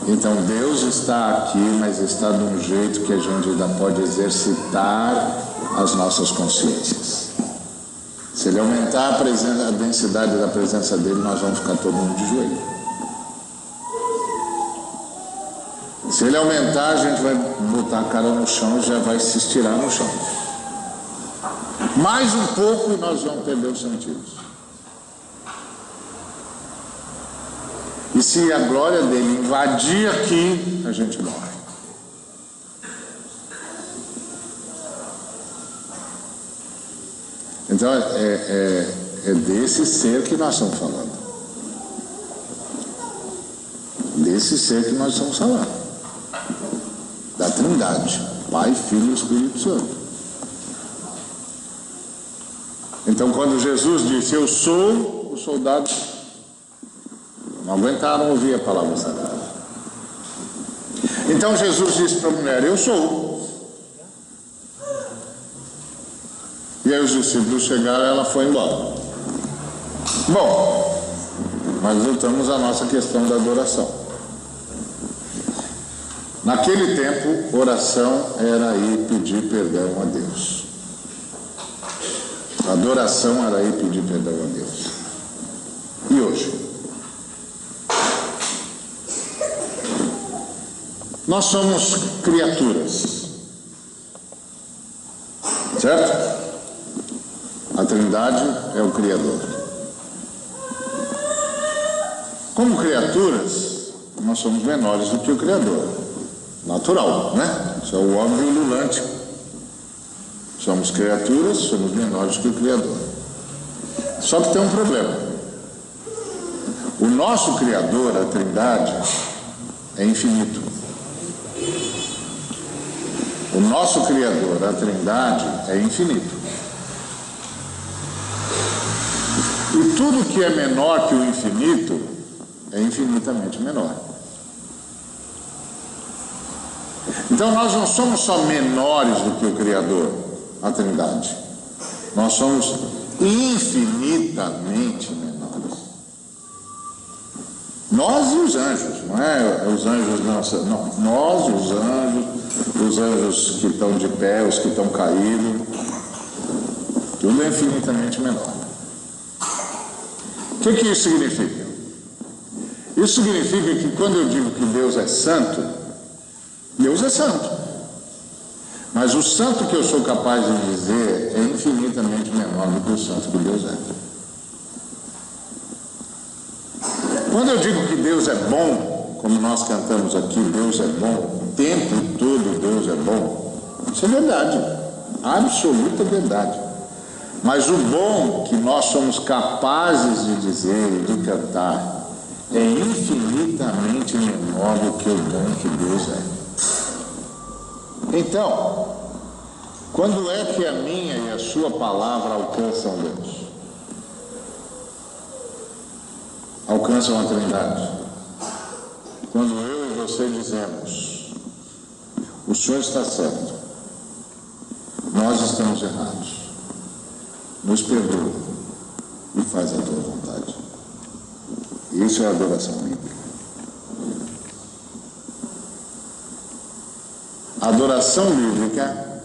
Então Deus está aqui, mas está de um jeito que a gente ainda pode exercitar as nossas consciências. Se Ele aumentar a densidade da presença dEle, nós vamos ficar todo mundo de joelho. Se Ele aumentar, a gente vai botar a cara no chão e já vai se estirar no chão. Mais um pouco e nós vamos perder os sentidos. E se a glória dEle invadir aqui, a gente morre. Então é desse ser que nós estamos falando. Desse ser que nós estamos falando. Da Trindade, Pai, Filho e Espírito Santo. Então quando Jesus disse eu sou, os soldados não aguentaram ouvir a palavra sagrada. Então Jesus disse para a mulher: eu sou. E aí os discípulos chegaram e ela foi embora. Bom, mas voltamos à nossa questão da adoração. Naquele tempo, oração era ir pedir perdão a Deus. Adoração era ir pedir perdão a Deus. E hoje? Nós somos criaturas, certo? A Trindade é o Criador. Como criaturas, nós somos menores do que o Criador. Natural, né? Isso é o óbvio ululante. Somos criaturas, somos menores do que o Criador. Só que tem um problema. O nosso Criador, a Trindade, é infinito. O nosso Criador, a Trindade, é infinito. E tudo que é menor que o infinito é infinitamente menor. Então nós não somos só menores do que o Criador, a Trindade. Nós somos infinitamente menores. Nós e os anjos, não é os anjos não, nós, os anjos que estão de pé, os que estão caídos, tudo é infinitamente menor. O que isso significa? Isso significa que quando eu digo que Deus é santo, Deus é santo. Mas o santo que eu sou capaz de dizer é infinitamente menor do que o santo que Deus é. Quando eu digo que Deus é bom, como nós cantamos aqui, Deus é bom, o tempo todo Deus é bom, isso é verdade, absoluta verdade. Mas o bom que nós somos capazes de dizer e de cantar é infinitamente menor do que o bom que Deus é. Então, quando é que a minha e a sua palavra alcançam Deus? Alcançam a Trindade? Quando eu e você dizemos: o Senhor está certo, nós estamos errados, nos perdoa e faz a tua vontade. Isso é a adoração bíblica. A adoração bíblica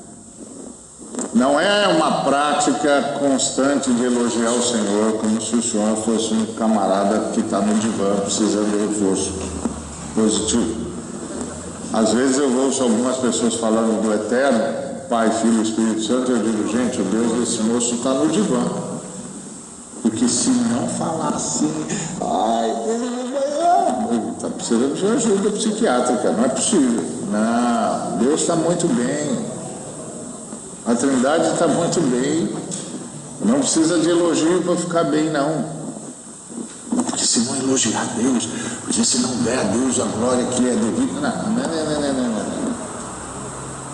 não é uma prática constante de elogiar o Senhor como se o Senhor fosse um camarada que está no divã precisando de reforço positivo. Às vezes eu ouço algumas pessoas falando do Eterno, Pai, Filho e Espírito Santo, eu digo: gente, o Deus desse moço está no divã. Porque se não falar assim, está precisando de ajuda psiquiátrica, não é possível. Não, Deus está muito bem. A Trindade está muito bem. Não precisa de elogio para ficar bem, não. Porque se não elogiar Deus, porque se não der a Deus a glória que é devida,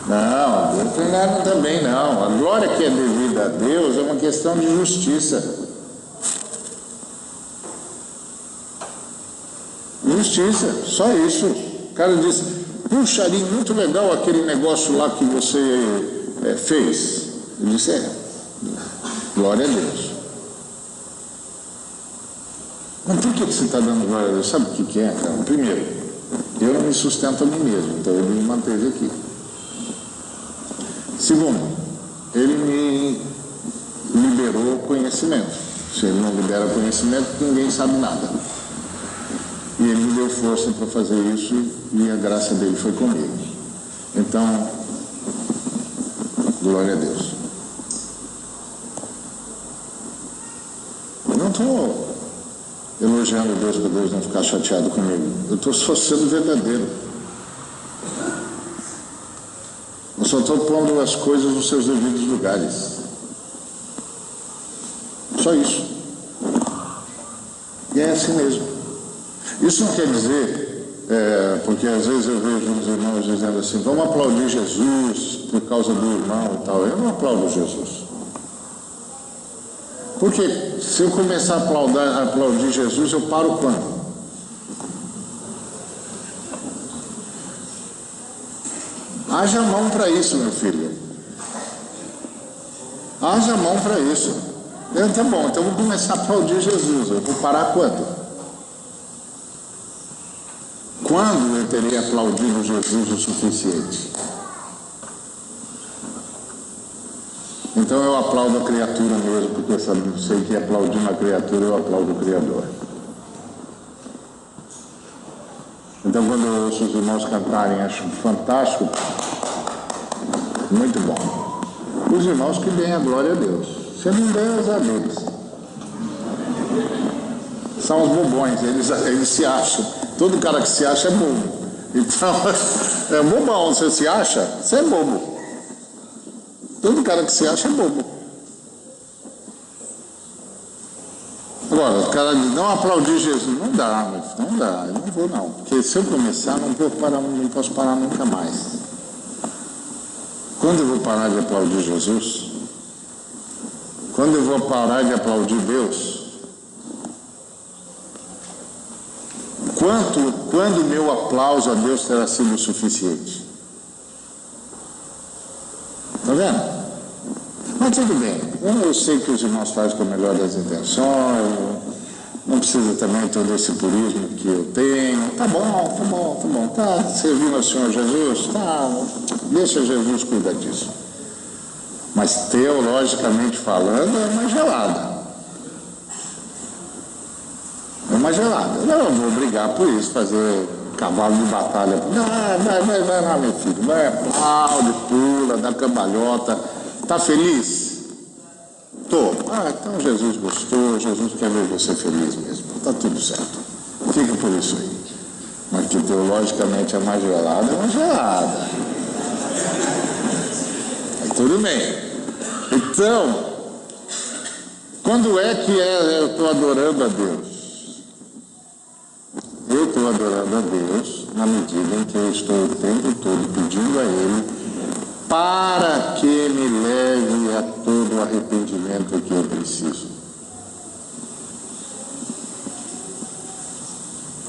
não, Deus Trindade também não. A glória que é devida a Deus é uma questão de justiça. Justiça, só isso. O cara disse: puxa, ali, muito legal aquele negócio lá que você fez. Eu disse: glória a Deus. Mas por que você está dando glória a Deus? Sabe o que é, cara? Primeiro, eu não me sustento a mim mesmo, então ele me manteve aqui. Segundo, ele me liberou conhecimento. Se ele não libera conhecimento, ninguém sabe nada. E ele me deu força para fazer isso e a graça dele foi comigo. Então, glória a Deus. Eu não estou elogiando Deus para Deus não ficar chateado comigo. Eu estou só sendo verdadeiro. Eu só estou pondo as coisas nos seus devidos lugares. Só isso. E é assim mesmo. Isso não quer dizer, porque às vezes eu vejo os irmãos dizendo assim: vamos aplaudir Jesus por causa do irmão e tal. Eu não aplaudo Jesus. Porque se eu começar a aplaudir Jesus, eu paro quando? Haja mão para isso, meu filho. Haja mão para isso. Tá bom, então eu vou começar a aplaudir Jesus. Eu vou parar quando? Quando eu terei aplaudido Jesus o suficiente? Então eu aplaudo a criatura mesmo, porque eu sei que aplaudindo a criatura eu aplaudo o Criador. Então quando eu ouço os irmãos cantarem, acho fantástico, muito bom. Os irmãos que deem a glória a Deus. Se não der, azar deles. São os bobões, eles se acham. Todo cara que se acha é bobo. Então, é bobão, você se acha? Você é bobo. Todo cara que se acha é bobo. Agora, o cara diz, não aplaudir Jesus, não dá, não dá, eu não vou não, porque se eu começar, não posso parar nunca mais. Quando eu vou parar de aplaudir Jesus? Quando eu vou parar de aplaudir Deus? Quando o meu aplauso a Deus terá sido o suficiente? Está vendo? Mas tudo bem, eu sei que os irmãos fazem com a melhor das intenções, não precisa também todo esse purismo que eu tenho. Tá bom, tá servindo ao Senhor Jesus, tá, deixa Jesus cuidar disso. Mas teologicamente falando, é uma gelada. É uma gelada. Eu não vou brigar por isso, fazer cavalo de batalha. Vai lá, meu filho, vai, aplaude, pula, dá cambalhota. Tá feliz? Tô. Então Jesus gostou, Jesus quer ver você feliz mesmo. Tá tudo certo. Fica por isso aí. Mas que teologicamente é uma gelada, é uma gelada. Aí tudo bem. Então, quando é que eu estou adorando a Deus? Eu estou adorando a Deus na medida em que eu estou o tempo todo pedindo a Ele para que me leve a todo o arrependimento que eu preciso.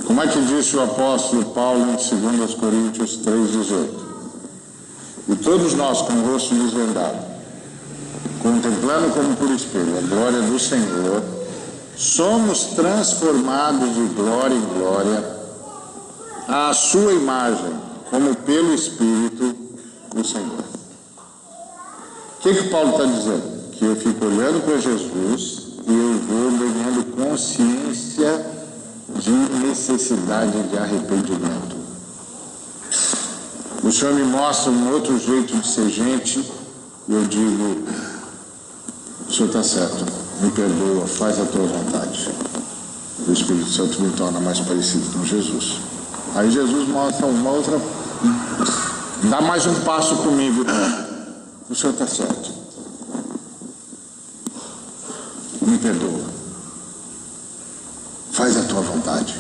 Como é que disse o apóstolo Paulo em 2 Coríntios 3,18? E todos nós, com o rosto desvendado, contemplando como por espelho a glória do Senhor, somos transformados de glória em glória à sua imagem, como pelo Espírito do Senhor. O que Paulo está dizendo? Que eu fico olhando para Jesus e eu vou ganhando consciência de necessidade de arrependimento. O Senhor me mostra um outro jeito de ser gente e eu digo, o Senhor está certo, me perdoa, faz a tua vontade. O Espírito Santo me torna mais parecido com Jesus. Aí Jesus mostra uma outra, dá mais um passo comigo. O Senhor está certo. Me perdoa. Faz a tua vontade.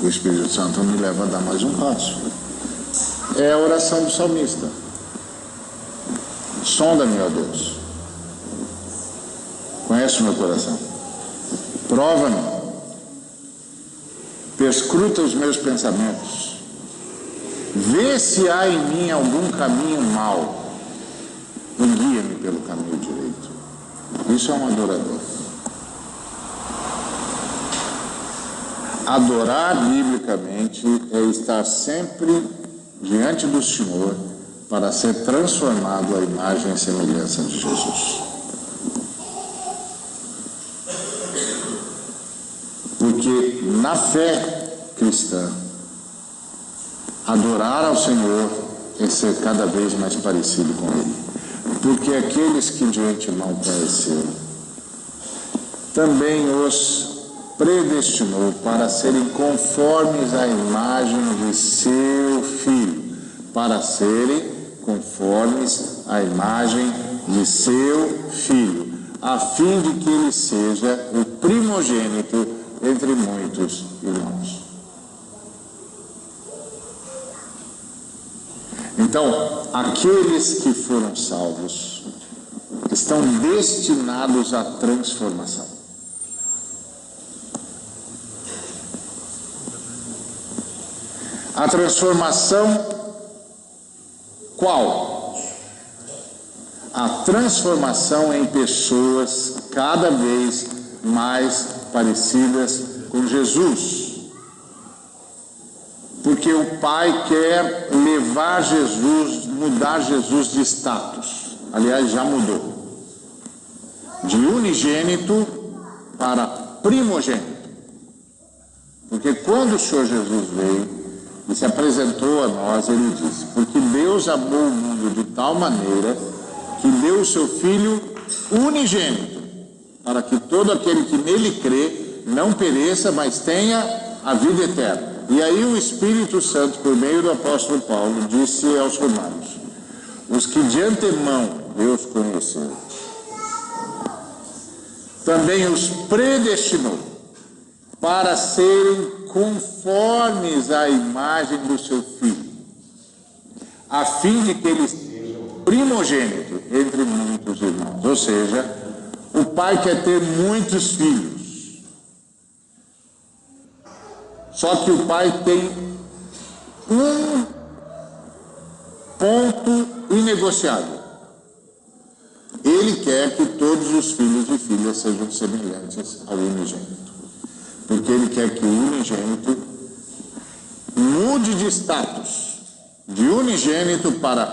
O Espírito Santo me leva a dar mais um passo. É a oração do salmista. Sonda-me, ó Deus. Conhece o meu coração. Prova-me. Perscruta os meus pensamentos. Vê se há em mim algum caminho mau. E guia-me pelo caminho direito. Isso é um adorador. Adorar biblicamente é estar sempre diante do Senhor para ser transformado à imagem e semelhança de Jesus. Porque na fé cristã, adorar ao Senhor é ser cada vez mais parecido com Ele. Porque aqueles que de antemão conheceu, também os predestinou para serem conformes à imagem de seu Filho, para serem conformes à imagem de seu Filho, a fim de que ele seja o primogênito entre muitos irmãos. Então, aqueles que foram salvos estão destinados à transformação. A transformação qual? A transformação em pessoas cada vez mais parecidas com Jesus. Porque o Pai quer levar Jesus, mudar Jesus de status. Aliás, já mudou. De unigênito para primogênito. Porque quando o Senhor Jesus veio e se apresentou a nós, ele disse: porque Deus amou o mundo de tal maneira que deu o seu Filho unigênito, para que todo aquele que nele crê não pereça, mas tenha a vida eterna. E aí o Espírito Santo, por meio do apóstolo Paulo, disse aos romanos: os que de antemão Deus conheceu, também os predestinou para serem conformes à imagem do seu Filho, a fim de que ele seja o primogênito entre muitos irmãos. Ou seja, o pai quer ter muitos filhos. Só que o pai tem um ponto inegociável. Ele quer que todos os filhos e filhas sejam semelhantes ao unigênito. Porque ele quer que o unigênito mude de status, de unigênito para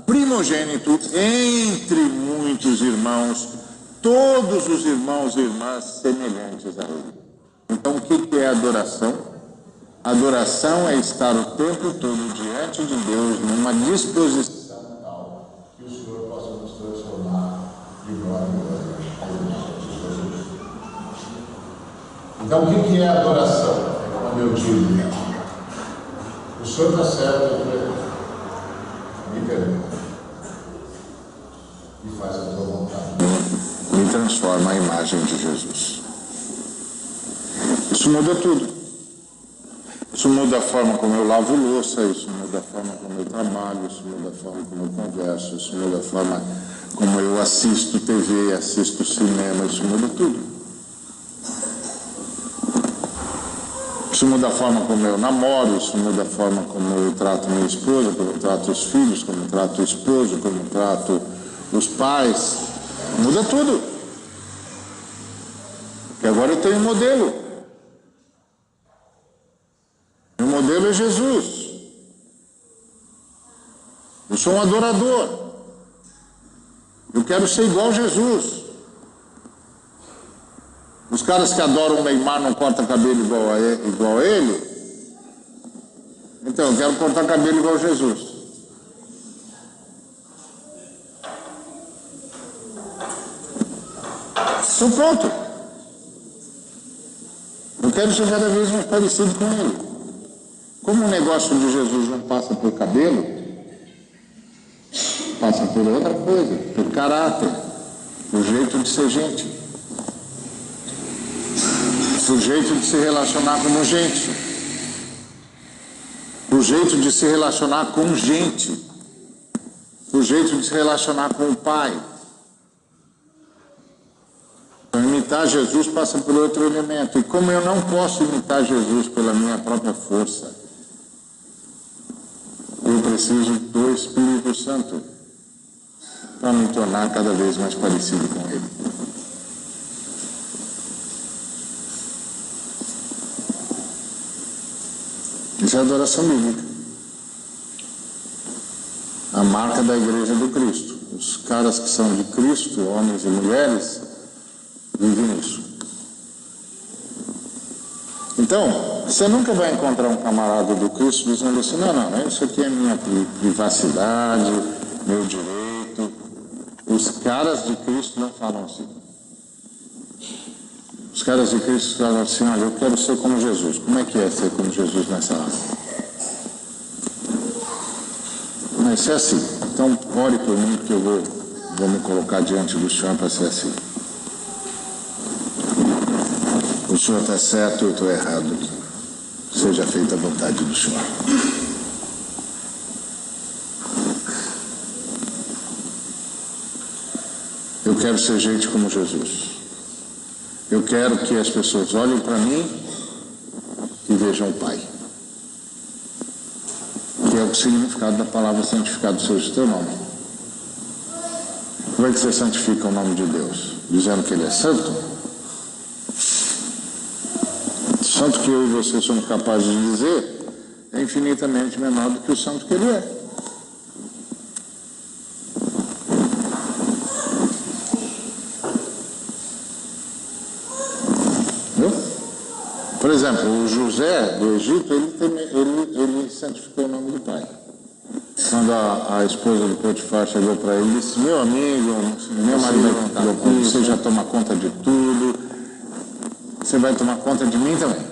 primogênito entre muitos irmãos, todos os irmãos e irmãs semelhantes a ele. Então, o que é adoração? Adoração é estar o tempo todo diante de Deus numa disposição tal que o Senhor possa nos transformar de glória em glória. Então, o que é adoração? É quando eu digo, o Senhor está certo, eu estou errado. Me perdoa. E faz a tua vontade. Me transforma a imagem de Jesus. Isso muda tudo. Isso muda a forma como eu lavo louça, isso muda a forma como eu trabalho, isso muda a forma como eu converso, isso muda a forma como eu assisto TV, assisto cinema, isso muda tudo. Isso muda a forma como eu namoro, isso muda a forma como eu trato minha esposa, como eu trato os filhos, como eu trato o esposo, como eu trato os pais. Muda tudo. Porque agora eu tenho um modelo. Meu modelo é Jesus. Eu sou um adorador. Eu quero ser igual a Jesus. Os caras que adoram o Neymar não cortam cabelo igual a ele. Então, eu quero cortar cabelo igual a Jesus. Isso ponto. Eu quero ser cada vez mais parecido com ele. Como o negócio de Jesus não passa por cabelo, passa por outra coisa, por caráter, por jeito de ser gente. O jeito de se relacionar como gente, o jeito de se relacionar com gente, o jeito de se relacionar com o Pai. Então, imitar Jesus passa por outro elemento. E como eu não posso imitar Jesus pela minha própria força, eu preciso do Espírito Santo para me tornar cada vez mais parecido com Ele. Isso é adoração bíblica. A marca da igreja do Cristo. Os caras que são de Cristo, homens e mulheres, vivem isso. Então, você nunca vai encontrar um camarada do Cristo dizendo assim, não, isso aqui é minha privacidade, meu direito. Os caras de Cristo não falam assim. Os caras de Cristo falam assim, olha, eu quero ser como Jesus. Como é que é ser como Jesus nessa área? Mas ser assim. Então, ore por mim, que eu vou me colocar diante do Senhor para ser assim. O Senhor está certo, eu estou errado. Seja feita a vontade do Senhor. Eu quero ser gente como Jesus. Eu quero que as pessoas olhem para mim e vejam o Pai. Que é o significado da palavra santificado seja o teu nome. Como é que você santifica o nome de Deus? Dizendo que Ele é santo? Santo que eu e você somos capazes de dizer é infinitamente menor do que o santo que Ele é. Por exemplo, o José do Egito, ele santificou o nome do pai. Quando a esposa do Potifar chegou para ele e disse, meu amigo, meu marido, você já toma conta de tudo, você vai tomar conta de mim também.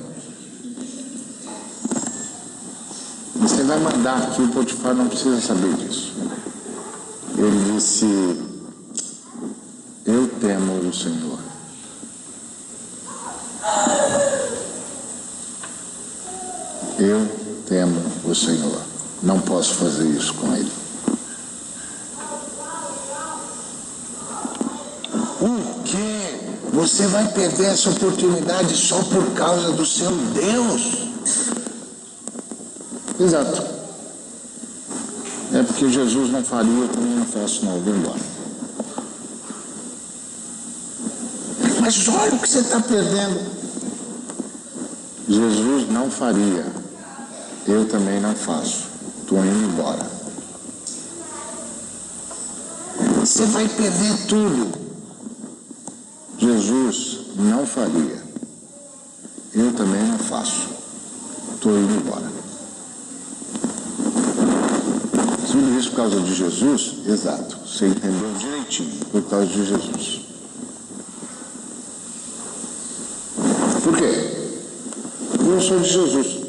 Você vai mandar aqui, o Potifar não precisa saber disso. Ele disse, eu temo o Senhor. Eu temo o Senhor. Não posso fazer isso com ele. O quê? Você vai perder essa oportunidade só por causa do seu Deus? Exato. É porque Jesus não faria, eu também não faço, não. Eu vou embora. Mas olha o que você está perdendo. Jesus não faria. Eu também não faço. Estou indo embora. Você vai perder tudo. Jesus não faria. Eu também não faço. Estou indo embora. Tudo isso por causa de Jesus? Exato. Você entendeu direitinho. Por causa de Jesus. Por quê? Porque eu sou de Jesus.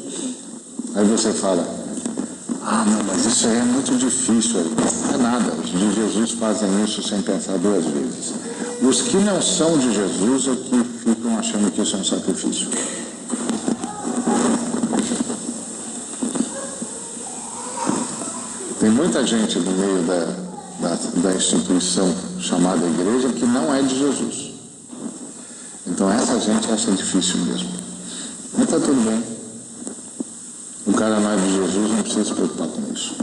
Aí você fala, não, mas isso aí é muito difícil. Não é nada. Os de Jesus fazem isso sem pensar duas vezes. Os que não são de Jesus é que ficam achando que isso é um sacrifício. Tem muita gente no meio da instituição chamada igreja que não é de Jesus. Então essa gente acha difícil mesmo. Mas está tudo bem. O cara não é de Jesus, não precisa se preocupar com isso.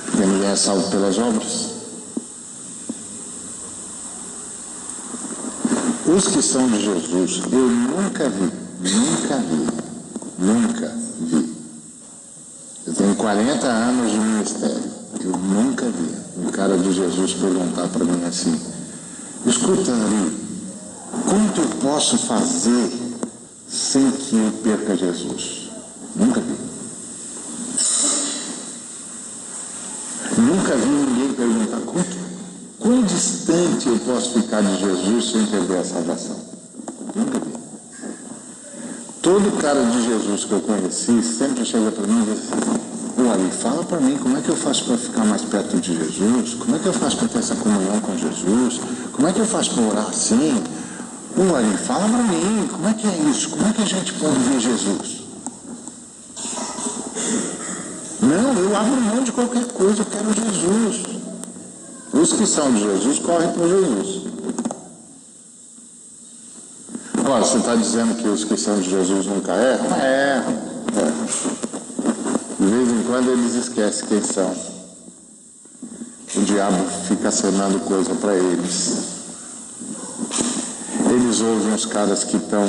Porque ninguém é salvo pelas obras. Os que são de Jesus, eu nunca vi. Eu tenho 40 anos de ministério. Eu nunca vi um cara de Jesus perguntar para mim assim, escuta, Ari, quanto eu posso fazer sem que eu perca Jesus? Nunca vi. Nunca vi ninguém perguntar quão distante eu posso ficar de Jesus sem perder a salvação. Nunca vi. Todo cara de Jesus que eu conheci sempre chega para mim e diz assim, Ari, fala para mim como é que eu faço para ficar mais perto de Jesus? Como é que eu faço para ter essa comunhão com Jesus? Como é que eu faço para orar assim? Ari, fala para mim, como é que é isso? Como é que a gente pode ver Jesus? Não, eu abro mão de qualquer coisa, eu quero Jesus. Os que são de Jesus correm por Jesus. Agora, você está dizendo que os que são de Jesus nunca erram? Erram. De vez em quando eles esquecem quem são. O diabo fica acenando coisa para eles. Eles ouvem os caras que estão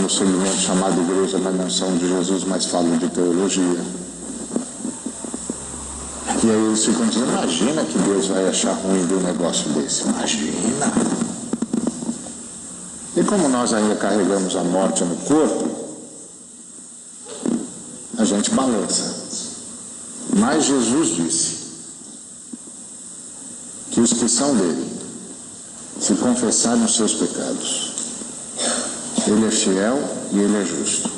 no segmento chamado igreja, mas não são de Jesus, mas falam de teologia. E aí eles ficam dizendo, imagina que Deus vai achar ruim de um negócio desse. Imagina! E como nós ainda carregamos a morte no corpo, a gente balança. Mas Jesus disse que os que são dele, se confessarem os seus pecados, ele é fiel e ele é justo.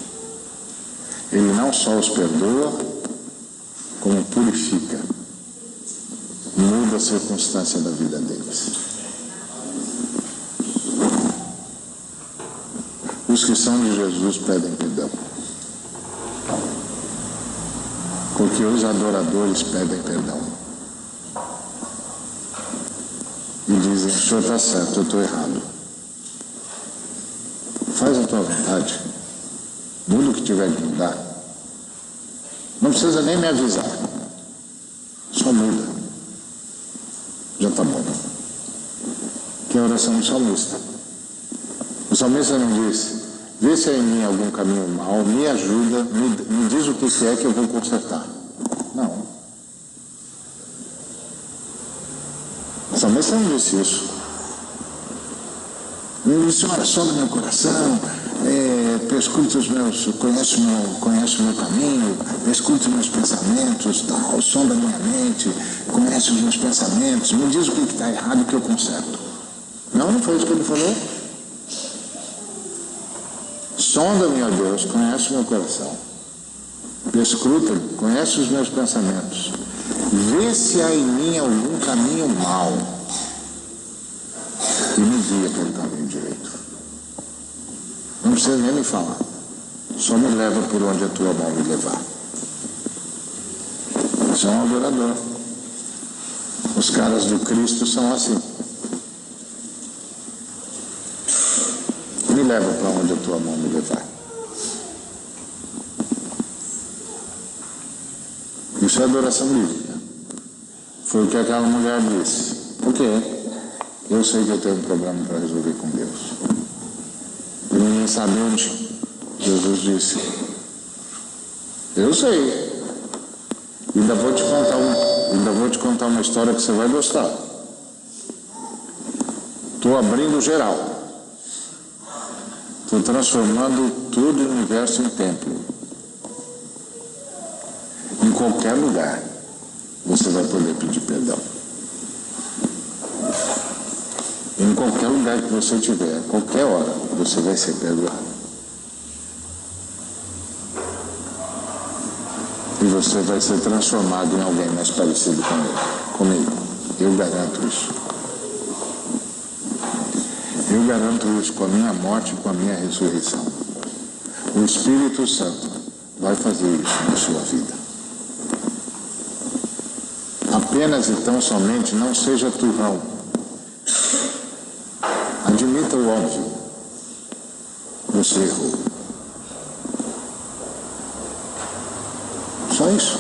Ele não só os perdoa, como purifica, muda a circunstância da vida deles. Os que são de Jesus pedem perdão, porque os adoradores pedem perdão e dizem, o senhor está certo, eu estou errado. Faz a tua vontade, muda o que tiver que mudar, não precisa nem me avisar, só muda, já está bom. Que é a oração do salmista. O salmista não disse, vê se há em mim algum caminho mau, me ajuda, me diz o que é que eu vou consertar. Não. O salmista não disse isso. Ele disse, olha, sonda meu coração, escute os meus, conhece o meu caminho, escute os meus pensamentos, tal, sonda minha mente, conhece os meus pensamentos, me diz o que está errado que eu conserto. Não foi isso que ele falou. Sonda-me, ó Deus, conhece o meu coração. Escuta, conhece os meus pensamentos. Vê se há em mim algum caminho mau e me guia pelo caminho direito. Não precisa nem me falar. Só me leva por onde a tua mão me levar. Você é um adorador. Os caras do Cristo são assim. Me leva para onde a tua mão me levar. Isso é adoração bíblica. Foi o que aquela mulher disse. Por quê? Eu sei que eu tenho um problema para resolver com Deus. E ninguém sabe onde. Jesus disse. Eu sei. Ainda vou te contar uma história que você vai gostar. Estou abrindo geral. Estou transformando todo o universo em templo. Em qualquer lugar, você vai poder pedir perdão. Em qualquer lugar que você estiver, a qualquer hora, você vai ser perdoado. E você vai ser transformado em alguém mais parecido com ele, comigo. Eu garanto isso. Eu garanto isso com a minha morte e com a minha ressurreição. O Espírito Santo vai fazer isso na sua vida. Apenas e tão somente não seja turrão. Admita o óbvio. Você errou. Só isso.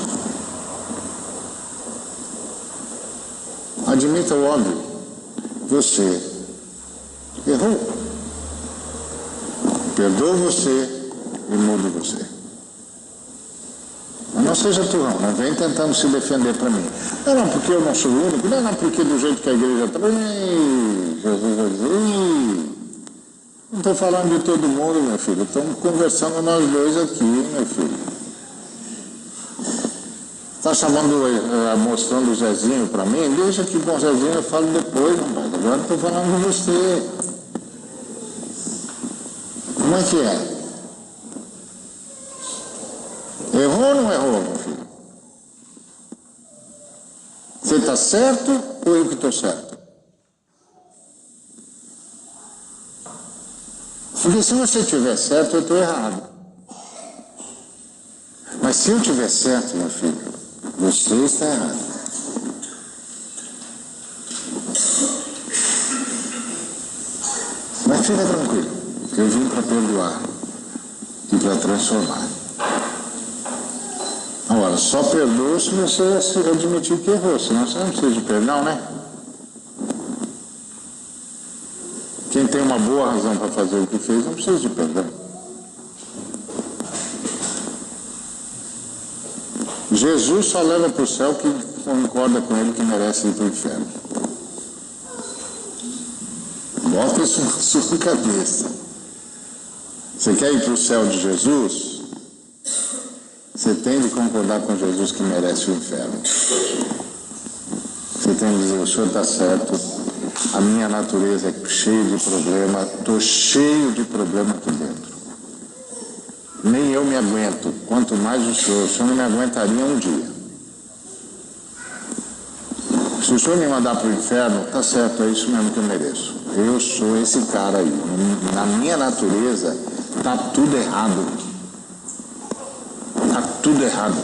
Admita o óbvio. Você errou. Perdoa você e mude você. Mas não seja turrão, não vem tentando se defender para mim. Não, porque eu não sou o único. Não, porque do jeito que a igreja está. Jesus vai dizer, não estou falando de todo mundo, meu filho. Estamos conversando nós dois aqui, meu filho. Está mostrando o Zezinho para mim? Deixa que com o Zezinho eu falo depois, rapaz. Agora estou falando com você. Como é que é? Errou ou não errou, meu filho? Você está certo ou eu que estou certo? Porque se você estiver certo, eu estou errado. Mas se eu estiver certo, meu filho, você está errado. Mas fica tranquilo, que eu vim para perdoar e para transformar. Agora, só perdoa se você admitir que errou, senão você não precisa de perdão, né? Quem tem uma boa razão para fazer o que fez, não precisa de perdão. Jesus só leva para o céu quem concorda com ele que merece ir para o inferno. Bota isso na sua cabeça. Você quer ir para o céu de Jesus? Você tem de concordar com Jesus que merece o inferno. Você tem de dizer, o senhor está certo, a minha natureza é cheia de problema, estou cheio de problema aqui dentro. Nem eu me aguento, quanto mais o senhor não me aguentaria um dia. Se o senhor me mandar para o inferno, está certo, é isso mesmo que eu mereço. Eu sou esse cara aí. Na minha natureza, está tudo errado. Está tudo errado.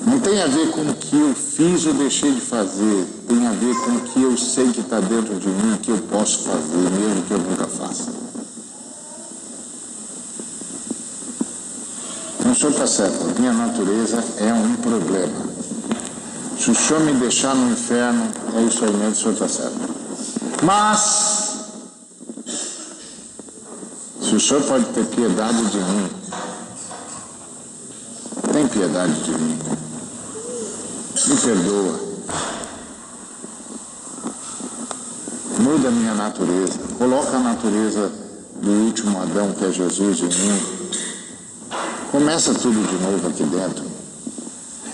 Não tem a ver com o que eu fiz ou deixei de fazer. Tem a ver com o que eu sei que está dentro de mim, que eu posso fazer, mesmo que eu nunca faça. Então o senhor está certo, a minha natureza é um problema. Se o senhor me deixar no inferno, é isso aí mesmo, o senhor está certo. Mas, se o senhor pode ter piedade de mim, tem piedade de mim. Me perdoa. Muda a minha natureza. Coloca a natureza do último Adão, que é Jesus, em mim. Começa tudo de novo aqui dentro.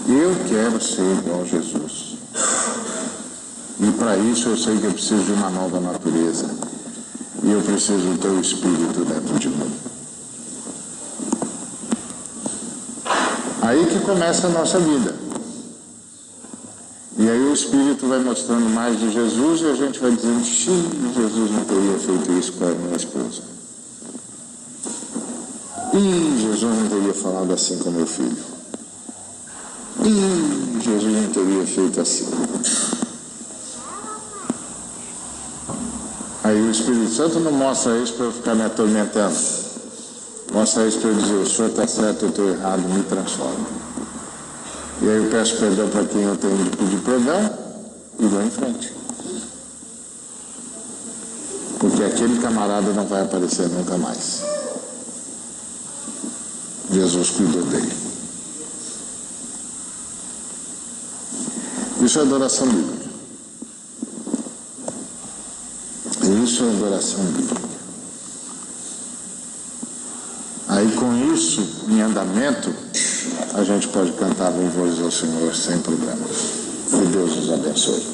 Eu quero ser igual a Jesus. E para isso eu sei que eu preciso de uma nova natureza. E eu preciso do teu Espírito dentro de mim. Aí que começa a nossa vida. E aí o Espírito vai mostrando mais de Jesus e a gente vai dizendo, Jesus não teria feito isso com a minha esposa. Jesus não teria falado assim com meu filho. Jesus não teria feito assim. Aí o Espírito Santo não mostra isso para eu ficar me atormentando. Mostra isso para eu dizer, o senhor está certo, eu estou errado, me transforma. E aí eu peço perdão para quem eu tenho de pedir perdão e vou em frente. Porque aquele camarada não vai aparecer nunca mais. Jesus cuidou dele. Isso é adoração bíblica. Isso é adoração bíblica. Aí com isso, em andamento, a gente pode cantar louvores ao Senhor sem problema. Que Deus nos abençoe.